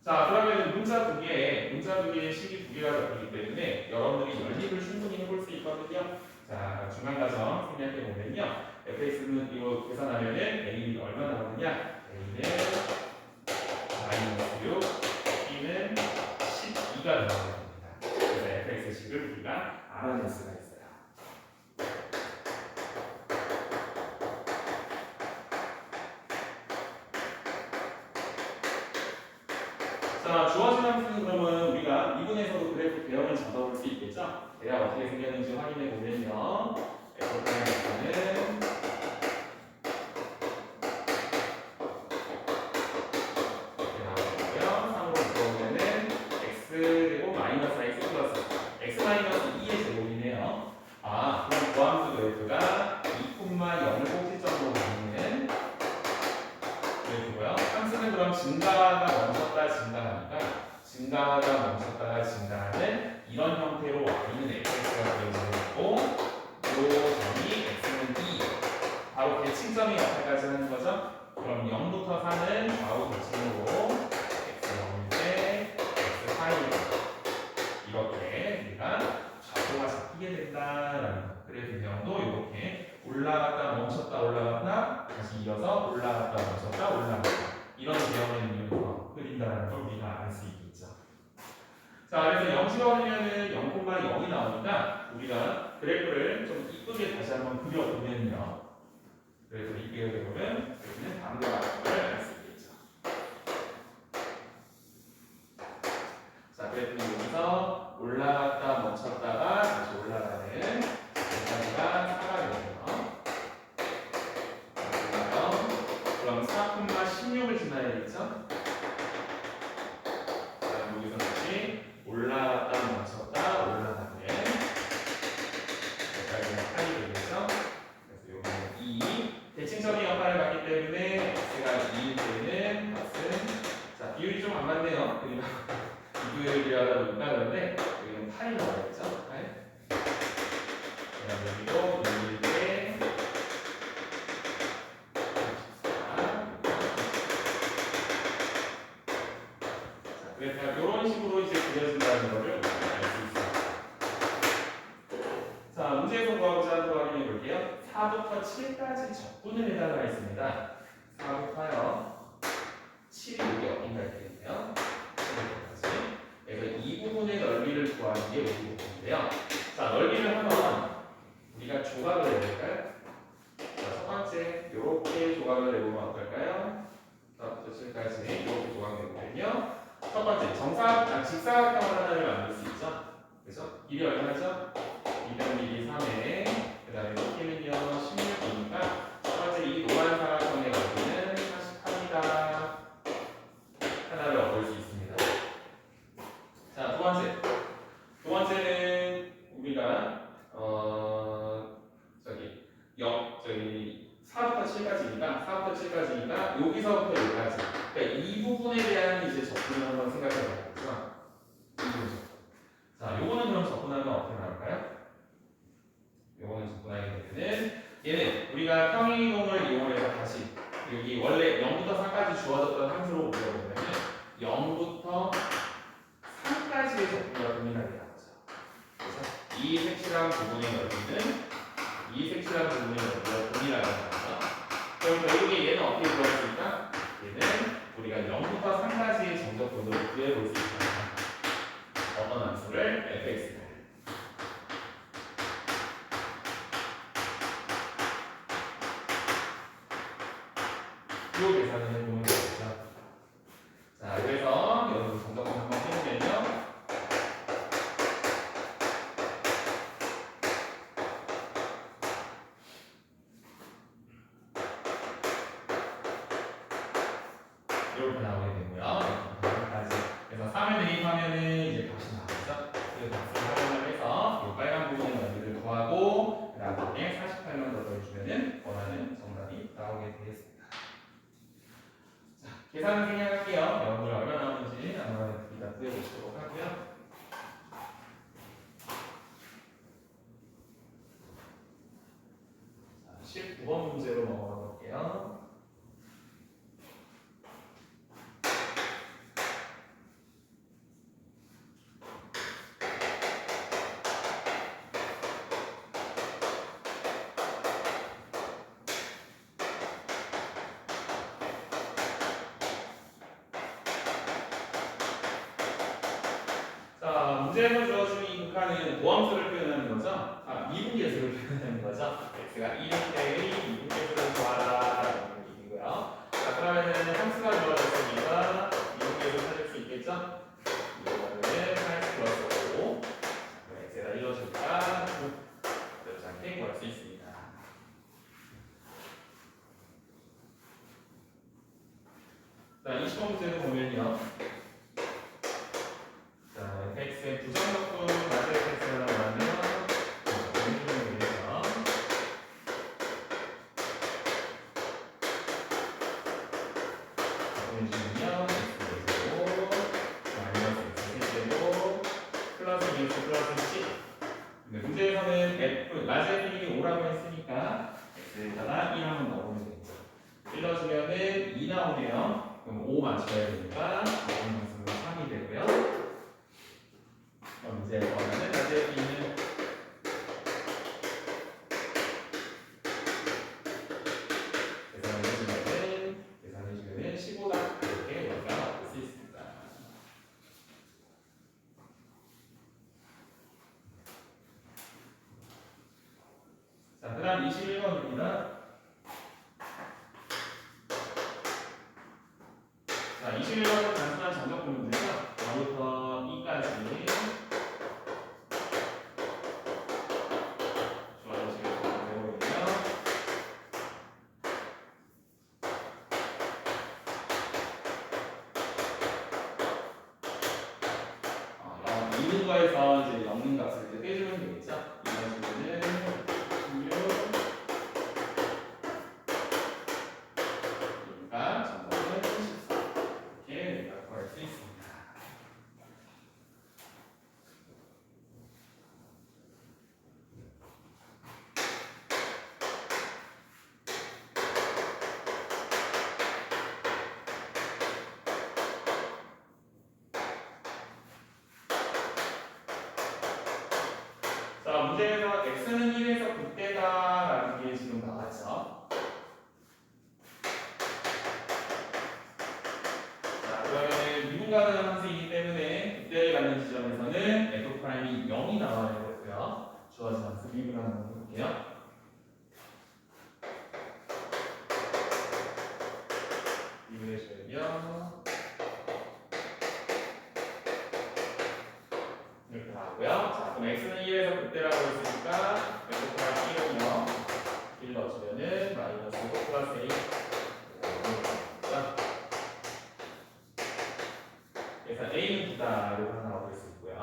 자, 그러면 문자 두 개의 식이 두 개가 잡히기 때문에 여러분들이 연립을 충분히 해볼 수 있거든요. 자, 중간 과정 생략해 보면요. fx는 이거 계산하면은 a는 얼마 나오느냐? a는 -6, b는 12가 나와야 됩니다. 그래서 fx식을 우리가 알아낼 수가 있어요. 자, 주어진 함수는 그러면 우리가 미분에서도 그래프 대형을 잡아볼 수 있겠죠? 대략 어떻게 생겼는지 확인해 보면요. fx는 이렇게 나오고요. 3으로 묶어보면은 x 제곱 마이너스 x 플러스 x 마이너스 2의 제곱이네요. 그럼 고함수 그래프가 2,0을 꼭지점으로 가는 그래프고요. 함수는 그럼 증가가 멈췄다 증가하니까 증가하다 멈췄다가 증가하는 이런 형태로 y는 fx가 되어있고 요 점이 x는 2 바로 대칭점의 역할까지 하는 거죠. 그럼 0부터 4는 좌우 대칭으로 x 0일 때 x 4일 이렇게 우리가 좌표가 잡히게 된다라는 거. 그래프 내용도 이렇게 올라갔다 멈췄다 올라갔다 다시 이어서 올라갔다 멈췄다 올라갔다 이런 대형의 능력으로 그린다는 걸 우리가 알 수 있겠죠. 자, 그래서 0가 오면은 0,0이 나오니까 우리가 그래프를 좀 이쁘게 다시 한번 그려보면요. 그래서 이쁘게 그려보면 여기는 다음과 같은 걸 알 수 있겠죠. 자, 그래프는 여기서 올라갔다 멈췄다가 다시 올라가는 여기까지가 4가 되네요. 그럼 4,16을 지나야겠죠? 여기서 다시 올라갔다 멈췄다 올라가는 여기까지가 8이 되겠죠? 그래서 여기는 2 대칭점의 역할을 갖기 때문에 x가 2일 때는 값은 자 비율이 좀 안 맞네요. 비율이 하다 보니까 그런데 여기는 8이 나와야겠죠? 8 여기도 2일 때 그래서 이런 식으로 이제 그려진다는 것을 알 수 있습니다. 자, 문제에서 구하고자 하는 거 확인해 볼게요. 4부터 7까지 적분을 해달라 했습니다. 4부터요. 여기 있는데요. 자, 넓이를 한번 우리가 조각을 해볼까요? 자, 첫 번째 이렇게 조각을 해보면 어떨까요? 자, 7까지 이렇게 조각 내보면요. 첫 번째 직사각형을 하나를 만들 수 있죠. 그래서 길이 얼마죠? 200mm 3에 그 다음에 높이는요 16이니까 첫 번째 이 노란 사각형의 넓이는 48이다 하나를 얻을 수 있습니다. 자, 두 번째는 우리가 저기 4부터 7까지니까 여기서부터 여기까지. 그러니까 이 부분에 대한 이제 접근을 한번 생각해 봐야겠죠. 이 부분 접근. 자, 요거는 그럼 접근하면 어떻게 나올까요? 요거는 접근하게 되면은 얘는 우리가 평행이동을 이용해서 다시 여기 원래 0부터 4까지 주어졌던 함수로 옮겨보면 0부터 3까지의 접근과 동일하게 나오죠. 그래서 이 색칠한 부분의 넓이는 이 색칠한 부분의 넓이와 동일하게 나오죠. 그럼 결국에 얘는 어떻게 구했을까? 얘는 우리가 0부터 3까지의 정적분으로 구해볼 수 있다. 어떤 함수를 fx를 이 계산을 해보면 되겠죠. 자, 그래서 여러분 정적분 한번 해보면요. 이렇게 나오게 되고요. 여기까지. 그래서 3을 대입하면은 이제 값이 나오죠. 그 값을 활용을 해서 이 빨간 부분의 넓이를 구하고 그 다음에 48만 더 더해주면은 원하는 정답이 나오게 되겠습니다. 자, 계산을 생략할게요. 여러분들 얼마 나오는지 아마 이따 구해보도록 하고요. 자, 19번 문제로 넘어가 볼게요. 자, 문제에서 주어진 이 극한은 모함수를 표현하는 거죠. 미분계수를 표현하는 거죠. x가 1인대의 미분계수를 구하라 라는 얘기고요. 자, 그러면은 함수가 주어졌으니까 미분계수 찾을 수 있겠죠? 이거는 8 플러스 5 x가 1로 주니까 어렵지 않게 구할 수 있습니다. 자, 20번 문제를 보면요. 자, fx의 부정적분 마저 fx가 나오면 공식을 위해서 보내주면 x제곱 마이너스 x제곱 플러스 bx 플러스 c. 근데 문제에서는 f 마저 f이 5라고 했으니까 x에다가 1 한번 넣어보면 되겠죠. 1 넣어주면은 2 나오네요. 그럼 5 맞춰야 되니까 마이너스 3이 되고요. 그럼 이제 원하는 낮에 있는 계산해주면은 15다 이렇게 우리가 나올 수 있습니다. 자, 그다음 21번입니다. 자, 21번은 단순한 정적분 문제죠. 0부터 2까지 있는 거에서 이제 없는 값을 이제 빼주면 되겠죠? 이런 식으로는 16 그러니까 정답은 14 이렇게 우리가 구할 수 있습니다. 자, 문제에서 x는 1에서 극대다라는 게 지금 나왔죠. 자, 그러면 미분 가능한 함수이기 때문에 극대를 갖는 지점에서는 f' 프라임이 0이 나와야 되고요. 주어진 함수 미분을 한번 해볼게요. 미분해주면요. 이렇게 나오고요. 자, 그럼 x는 1에서 그때라고 했으니까 x 플러스 1이요. 1 넣어주면은 마이너스 5 플러스 a. 그래서 a는 9다 이렇게 나오고 있고요.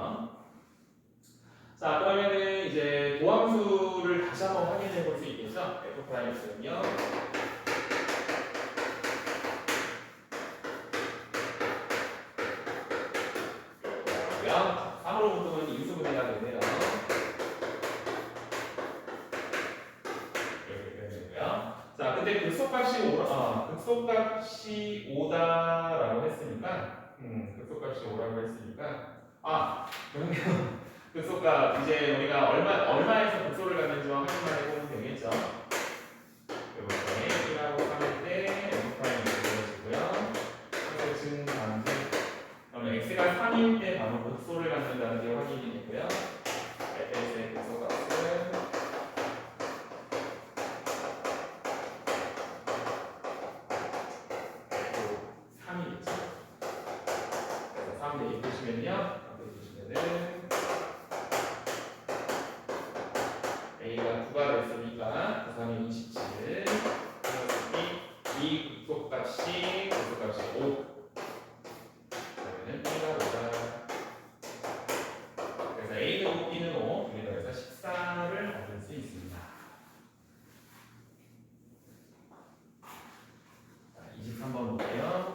자, 그러면은 이제 도함수를 다시 한번 확인해 볼 수 있겠죠? f 프라임은요. 그러고요. 3으로 붙으면 인수분해가 되네요. 이렇게 되고요. 자, 근데 극소값이 5다라고 했으니까, 극소값이 5라고 했으니까, 그러면 극소값 이제 우리가 얼마에서 극소를 갖는지만 확인만 해보면 되겠죠. 이렇게 1하고 3일 때 f 프라임이 되어지고요. 그래서 증가하는데, 그러면 x가 3일 때 바로 극소를 갖는다는 게 확인이 되고요. fx의 극소값은 3이겠죠. 그래서 3 대입하시면요. a가 9가 됐으니까 9, 3이 27. 이 극소값이 5. 그러면은 b가 5다. 그래서 a는 5, b는 5. 둘이 더해서 14를 얻을 수 있습니다. 자, 23번 볼게요.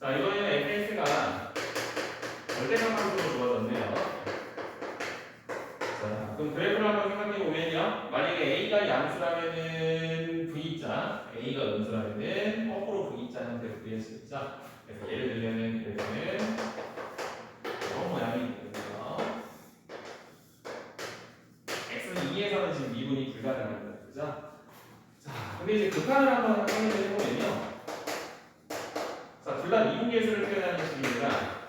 자, 이번에는 fx가 절대상함수로 주어졌네요. 자, 그럼 그래프를 한번 생각해 보면요. 만약에 a가 양수라면은 v자, a가 음수라면은 거꾸로 v자 형태로 그릴 수 있죠. 그래서 예를 들면은 그래프는 이런 모양이 되고요. x는 2에서는 지금 미분이 불가능합니다. 그죠? 자, 근데 이제 극한을 한번 확인을 해보면요. 자, 둘 다 미분계수를 표현하는 식입니다.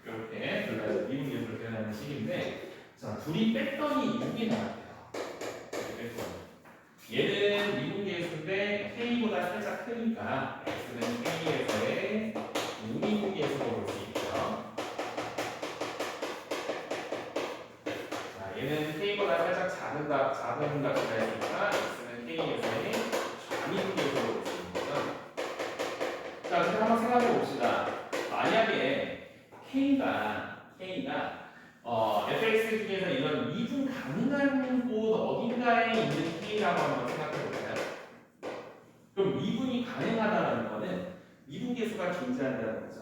이렇게 둘 다 미분계수를 표현하는 식인데, 자, 둘이 뺐더니 6이 나왔대요. 얘는 미분계수인데 k보다 살짝 크니까 x는 k에서의 무미분계수로 볼 수 있고요. 자, 얘는 k보다 살짝 작은 값이라 했으니까 x는 k에서의 좌미분계수로 볼 수 있는 거죠. 자, 그럼 한번 생각해 봅시다. 만약에 k가 fx 중에서 이런 미분 가능한 곳 어딘가에 있는 k라고 한번 생각해 볼까요? 그럼 미분이 가능하다는 거는 미분계수가 존재한다는 거죠.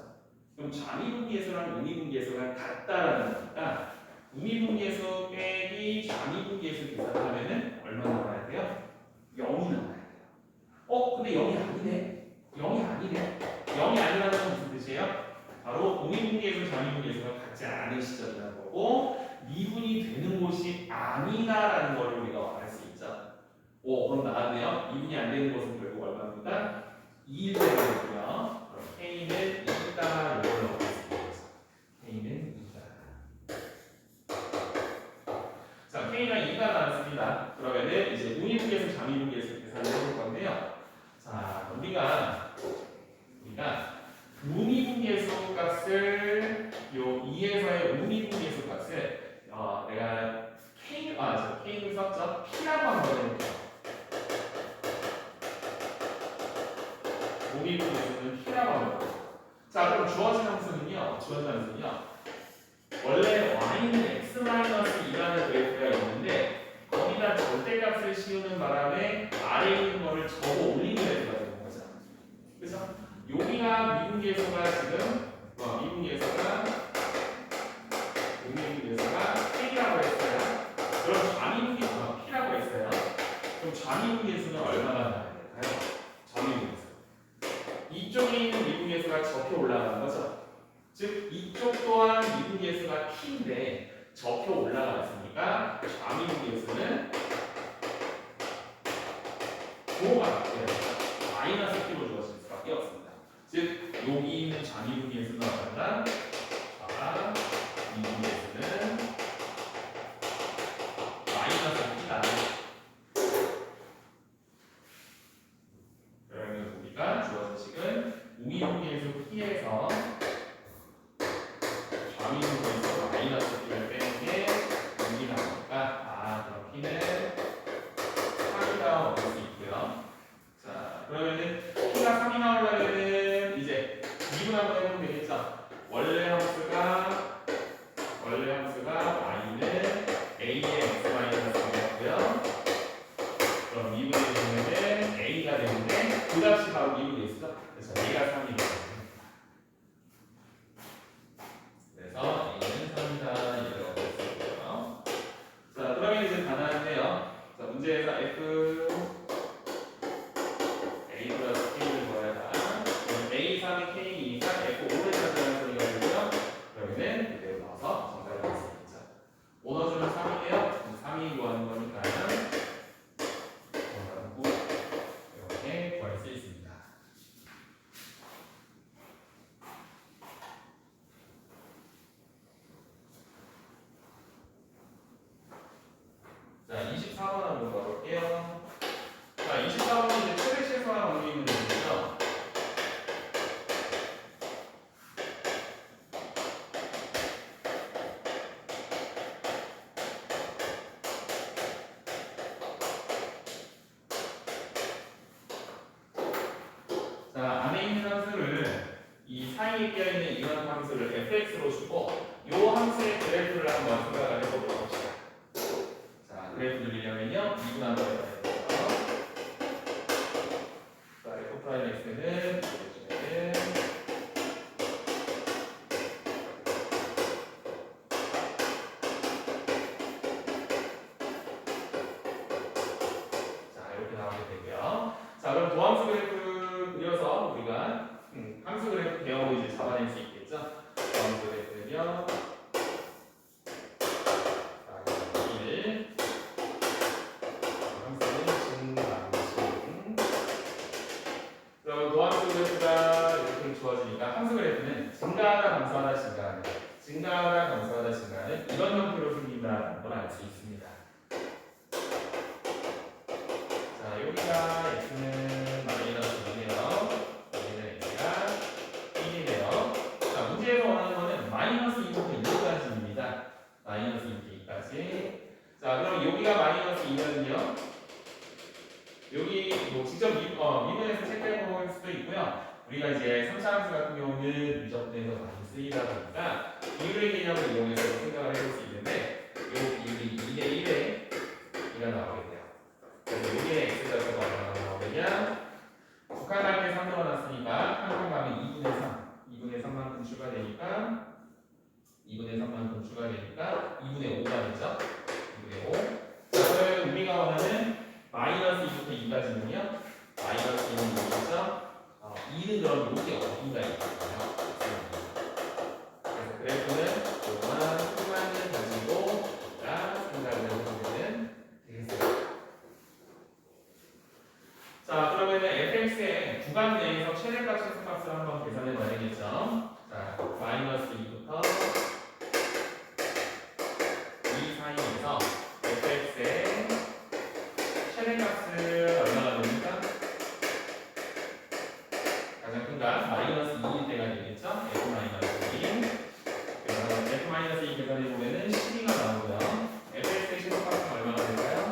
그럼 좌미분계수랑 우미분계수가 같다라는 거니까 우미분계수 빼기 좌미분계수 계산하면은 얼마 나와야 돼요? 0이 나와야 돼요. 근데 0이 아니네. 0이 아니라는 건 무슨 뜻이에요? 바로 우미분계수, 좌미분계수가 같지 않은 시점이라는 거고 미분이 되는 곳이 아니다라는 걸 우리가 알 수 있죠. 그럼 나왔네요. 미분이 안 되는 곳은 결국 얼마입니까? 2일 되고요. 그럼 K는 2다 이걸 넣어보겠습니다. K는 2다. 자, K가 2가 나왔습니다. 그러면은 이제 우미분계수, 좌미분계수 계산을 해볼 건데요. 자, 우리가 우미분계수 값을 요 2에서의 우미분계수 값을 내가 K를 썼죠? P라고 한번 해볼게요. 우미분계수는 P라고 합니다. 자, 그럼 주어진 함수는요. 원래 y는 x-2라는 그래프가 있는데 거기다 절대값을 씌우는 바람에 아래에 있는 거를 적어 올리는 그래프가 되는 거죠. 그래서 여기가 미분계수가 지금 미분계수가 K라고 했어요. 그럼 좌미분계수가 P라고 했어요. 그럼 좌미분계수는 얼마나 나와야 될까요? 좌미분계수. 이쪽에 있는 미분계수가 적혀 올라가는 거죠. 즉 이쪽 또한 미분계의 수가 t인데 접혀 올라갔으니까 좌미분계의 수는 부호가 바뀌어야 됩니다. 마이너스 t로 주어질 수밖에 없습니다. 즉 여기 있는 좌미분계의 수는 얼마나 좌미분계의 수는 마이너스 t다. 그러면 우리가 주어진 식은 우미분계의 수 t에서 좌미분계에서 마이너스 t를 빼는 게 6이 나오니까 그럼 t는 3이라고 얻을 수 있고요. 자 그러면은 t가 3이 나오려면은 이제 미분 한번 해보면 되겠죠. 원래 함수가 y는 a의 x 마이너스 3이었고요. 그럼 미분이 되면은 a가 되는데 그 값이 바로 미분이 있어. 그래서 a가 3이겠죠. 그래서 a는 3이다 이렇게 얻을 수 있고요. 자 그러면 이제 가능한데요. 자 문제에서 f a 플러스 k를 구하라. a 3의 k이니까 f 5를 찾아가는 소리가 되고요. 그러면은 그대로 넣어서 정답을 할 수 있죠. 5 넣어주면 3이에요. 3이 구하는 거니까 정답은 9 이렇게 구할 수 있습니다. 자 24번 한번 가볼게요. 자 24번은 이제 최대 최소화 관계 문제죠. 자 안에 있는 함수를 이 사이에 끼어있는 이런 함수를 fx로 주고 이 함수의 그래프를 한번 생각을 해보도록 합시다. 자 그래프 그리려면요 2분 한번 해봐야 되겠죠. 자 f 프라임 x는 보여주면은 자 이렇게 나오게 되고요. 자 그럼 도함수 그래프 그려서 우리가 함수 그래프 배우고 이제 잡아낼 수 있겠죠. 도함수 그래프는요. 자 1 함수는 증감증. 그럼 도함수 그래프가 이렇게 주어지니까 함수 그래프는 증가하다 감소하다 증가하는 증가하다 감소하다 증가하는 이런 형태로 생긴다는 걸 알 수 있습니다. 자 여기가 x는 마이너스 2네요. 여기는 x가 1이네요. 자 문제에서 원하는 거는 마이너스 2부터 2까지입니다. 마이너스 2까지. 자 그럼 여기가 마이너스 2면요. 여기 뭐 직접 미분에서 체크해 볼 수도 있고요. 우리가 이제 3차 함수 같은 경우는 미적분에서 많이 쓰이다 보니까 비율의 개념을 이용해서 생각을 해볼 수 있는데 이 비율이 2대 1에 나오게 돼요. 그래서 여기에 x좌표가 얼마나 나오느냐? 북한할 때 3 넣어놨으니까 한칸 가면 2분의 3 2분의 3만큼 추가되니까 2분의 3만큼 추가되니까 2분의 5가 되죠. 2분의 5. 자 그러면 우리가 원하는 마이너스 2부터 2까지는요. 마이너스 2는 뭐겠죠? 2는 그럼 여기 어딘가 있거든요. 그래서 그래프는 요만한 수만을 가지고 우리가 생각을 해보면 되겠습니다. 자 그러면 fx의 구간 내에서 최대값 최소값을 한번 계산해 봐야겠죠. 자 마이너스 2부터 2 사이에서 fx의 최대값은 얼마나 됩니까? 가장 큰 값 마이너스 2일 때가 되겠죠? f 마이너스 2. 그래서 f 마이너스 2 계산해 보면은 12가 나오고요. fx의 최소값은 얼마나 될까요?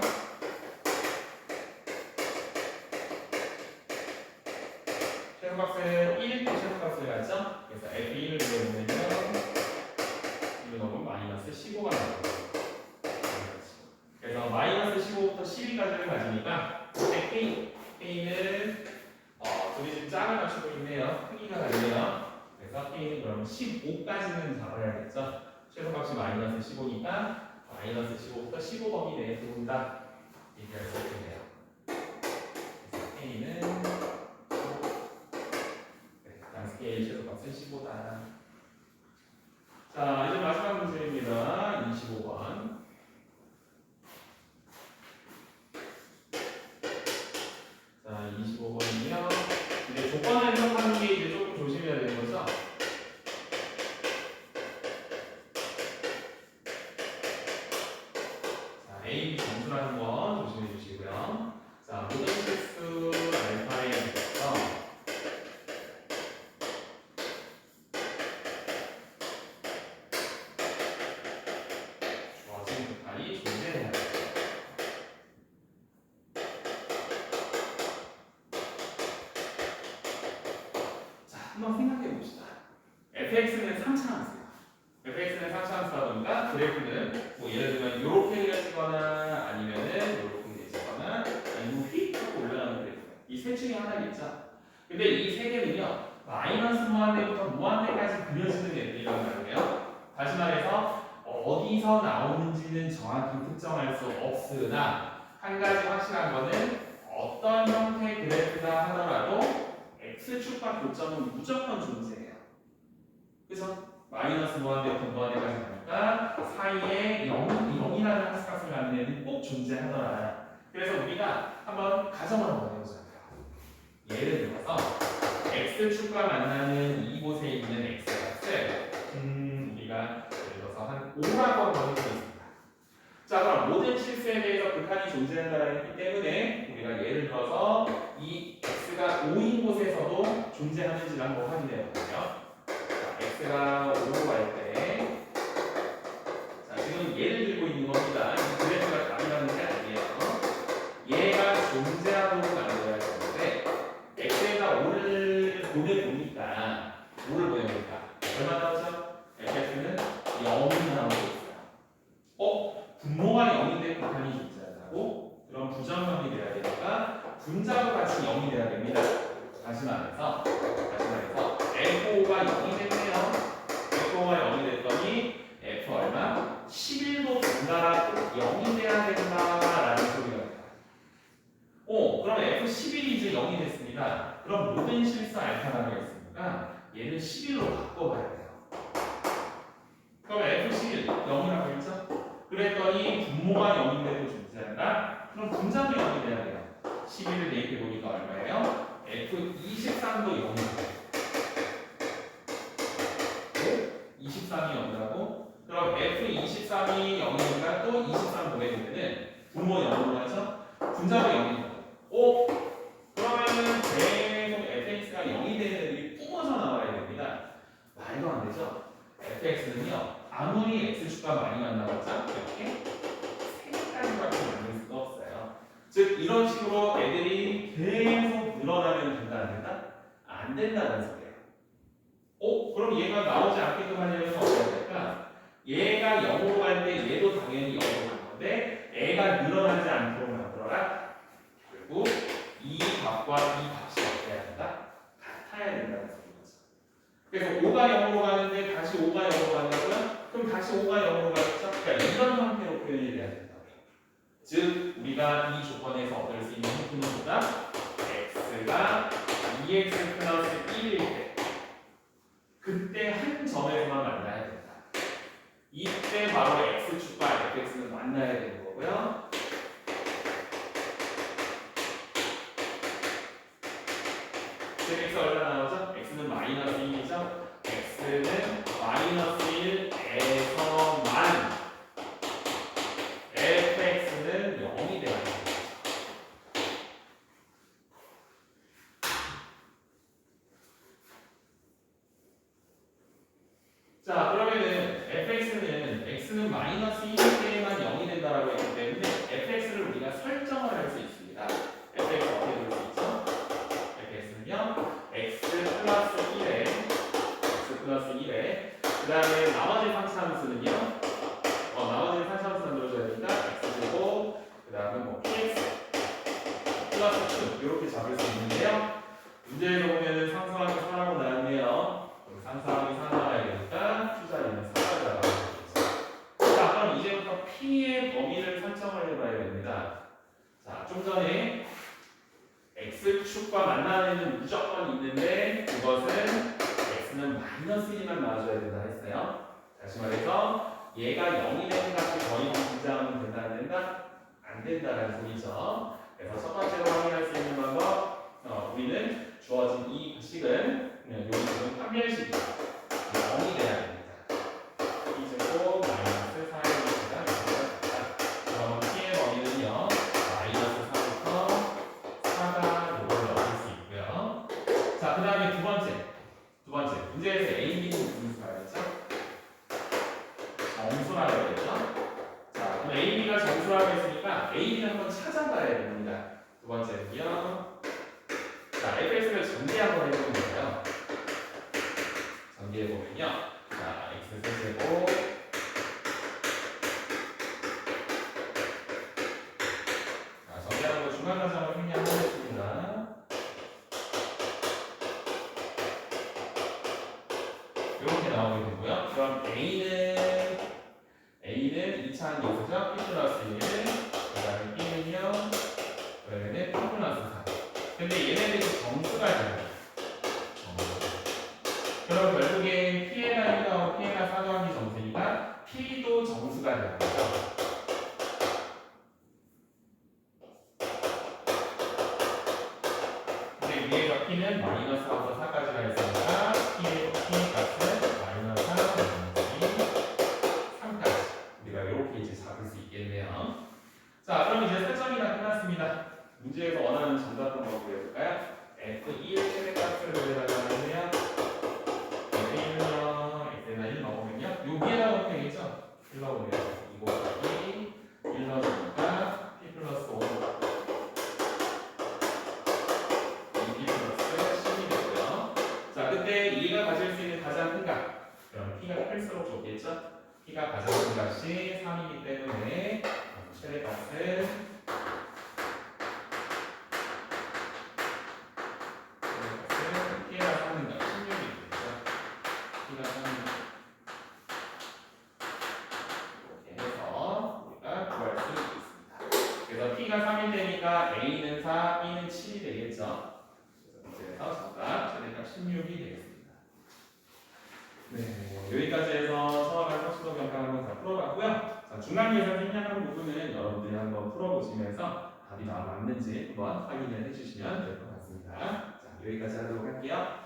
최소값은 1일 때 최소값을 갖죠? 그래서 f1을 구해보면요. 이거 넣으면 마이너스 15가 나오고요. 그래서 마이너스 15부터 12까지를 가지니까 그때 K는 둘이 좀 짝을 맞추고 있네요. 크기가 다르네요. 그래서 K는 그러면 15까지는 잡아야겠죠. 최소값이 마이너스 15니까 마이너스 15부터 15범위 내에 들어온다. 얘기할 수 있겠네요. 그래서 K는 네, 스케일 최소값은 15다. 자, 이제 마지막 문제입니다. 25번. 자, 25번이요. 이제 조건을 해석하는 게 이제 조금 조심해야 되는 거죠. 자, A, B 점수라는 건 조심해 주시고요. 자, 모든 실수 알파에 대해서 주어진 극한이 존재해야 돼요. 자, 한번 생각해 봅시다. fx는 3차함수예요. fx는 3차함수다 보니까 그래프는 뭐 예를 들면 이렇게 그려지거나 아니면은 이렇게 그려지거나 아니면 휙 하고 올라가는 그래프. 이 셋 중에 하나겠죠. 근데 이 세 개는요, 마이너스 무한대부터 무한대까지 그려지는 애들이란 말이에요. 다시 말해서 어디서 나오는지는 정확히 특정할 수 없으나 한 가지 확실한 거는 어떤 형태의 그래프다 하더라도 x축과 교점은 무조건 존재해요. 그죠? 마이너스 무한대부터 무한대까지 가니까 사이에 0이라는 함수값을 갖는 애는 꼭 존재하더라. 그래서 우리가 한번 가정을 한번 해보자고요. 예를 들어서 x축과 만나는 이곳에 있는 x값을 우리가 예를 들어서 한 5라고 한번 해보겠습니다. 자, 그럼 모든 실수에 대해서 극한이 존재한다고 했기 때문에 우리가 예를 들어서 이 x가 5인 곳에서도 존재하는지를 한번 확인해 볼게요. x가 5로 갈 때, 자, 지금 예를 들고 있는 겁니다. 이 그래프가 답이라는 게 아니에요. 얘가 존재하도록 만들어야 되는데, x에다 5를 보내보니까, 5를 보내보니까, 얼마 나오죠? fx는 0이 나오고 있어요. 분모가 0인데 극한이 존재한다고? 그럼 부정형이 돼야 되니까, 분자도 같이 0이 돼야 됩니다. 다시 말해서 F5가 0이 됐네요. F5가 0이 됐더니 F 얼마? 11도 분자라 0이 돼야 된다라는 소리가 나요. 그럼 F11이 이제 0이 됐습니다. 그럼 모든 실수 알파라고 했으니까 얘는 11로 바꿔봐야 돼요. 그럼 F11 0이라고 했죠? 그랬더니 분모가 0인데도 존재한다? 그럼 분자도 0이 돼야 돼요. 11을 대입해 보니까 얼마예요? F23도 0이에요. 23이 0이라고? 그럼 F23이 0이니까 또 23 보내주면은 분모 0으로 하죠? 분자도 0이고. 그러면은 계속 fx가 0이 되는 애들이 뿜어져 나와야 됩니다. 말도 안 되죠? fx는요, 아무리 x축과 많이 만나봤자 이렇게 3개까지밖에 만들 수가 없어요. 즉, 이런 식으로 애들이 계속 늘어나면 된다, 안 된다? 안 된다는 소리예요. 그럼 얘가 나오지 않게끔 하려면 어떻게 될까? 얘가 0으로 갈 때 얘도 당연히 0으로 갈 건데 애가 늘어나지 않도록 만들어라. 결국 이 값과 이 값이 어때야 된다? 같아야 된다는 소리죠. 그래서 5가 0으로 가는데 다시 5가 0으로 간다고요? 그럼 다시 5가 0으로 가겠죠? 그러니까 이런 형태로 표현이 돼야 된다. 즉, 우리가 이 조건에서 얻을 수 있는 형태는 뭐다? x가 2x 플러스 1일 때 그때 한 점에서만 만나야 된다. 이때 바로 x축과 fx는 만나야 되는 거고요. 지금 x 얼마 나오죠? x는 마이너스 1이죠? x는 마이너스 1에서만 fx는 0이 돼야 됩니다. 자, 그러면은 x는 마이너스 1일 때만 0이 된다라고 했기 때문에 fx를 우리가 설정을 할 수 있습니다. fx 어떻게 볼 수 있죠? fx는요, x 플러스 1에 그 다음에 나머지 상수함수는요, 나머지 상수함수 만들어줘야 되니까 x제곱 그 다음에 뭐 px 플러스 2 이렇게 잡을 수 있는데요. 문제에서 보면은 상수함이 4라고 나왔네요. 그럼 상수함이 4 나와야 되니까 투자리는 4가 나와야 되겠죠. 자, 그럼 이제부터 p의 범위를 설정을 해봐야 됩니다. 자, 좀 전에 x축과 만나는 애는 무조건 있는데 그것은 x는 마이너스 1만 나와줘야 된다 했어요. 다시 말해서 얘가 0이 되는 값이 더 이상 등장하면 된다 안 된다? 안 된다라는 소리죠. 그래서 첫 번째로 확인할 수 있는 방법, 우리는 주어진 이 식은 요식은 판별식이다. 0이 돼야 됩니다. T제곱 마이너스 4의 것이다. 그럼 T의 범위는요 마이너스 4부터 4가 요걸 넣을 수 있고요. 자, 그 다음에 두 번째 문제에서 A, B는 무슨 수가 됐죠? 정수라고 했죠? 자, 그럼 A, B가 정수라고 했으니까 A, B를 한번 찾아봐야 됩니다. 두 번째는요. 자, fx를 전개 한번 해보는 거예요. 전개해보면요. 자, x 세제곱 자, 전개하는 거 중간 과정을 생략하겠습니다. 이렇게 나오게 되고요. 그럼 A는 2차한 요소죠. P 플러스 1, 그 다음에 B는요. 그러면은 P 플러스 4. 근데 얘네들이 정수가 돼요. 그럼 결국엔 P에다 1하고 P에다 4 더하기 정수니까 P도 정수가 되는 거죠. 근데 위에서 P는 마이너스 4부터 4까지가 있으니까 P 값은 마이너스 4, 마이너스 3까지 우리가 이렇게 이제 잡을 수 있겠네요. 자, 그럼 이제 설정이 다 끝났습니다. 문제에서 원하는 정답 한번 보여볼까요? F1 최대값을 여기다가 하면요. F1요, X에다 1 넣으면요. 여기에다 넣으면 되겠죠? 1 넣으면 이거 곱하기 1 넣으니까 P 플러스 5 2P 플러스 10이 되고요. 자, 그때 얘가 가질 수 있는 가장 큰 값. 그럼 P가 클수록 좋겠죠? P가 가장 큰 값이 3이기 때문에 최대값은 P가 3은 16이 되죠. P가 3은 이렇게 해서 우리가 구할 수 있습니다. 그래서 P가 3이 되니까 A는 4, B는 7이 되겠죠. 그래서 정답 최대값 16이 되겠습니다. 네, 여기까지 해서 처음에 확수도 경강 한번 다 풀어봤고요. 자, 중간 계산 생략하는 부분은 여러분들이 한번 풀어보시면서 답이 다 맞는지 한번 확인을 해주시면 될 것 같습니다. 자, 여기까지 하도록 할게요.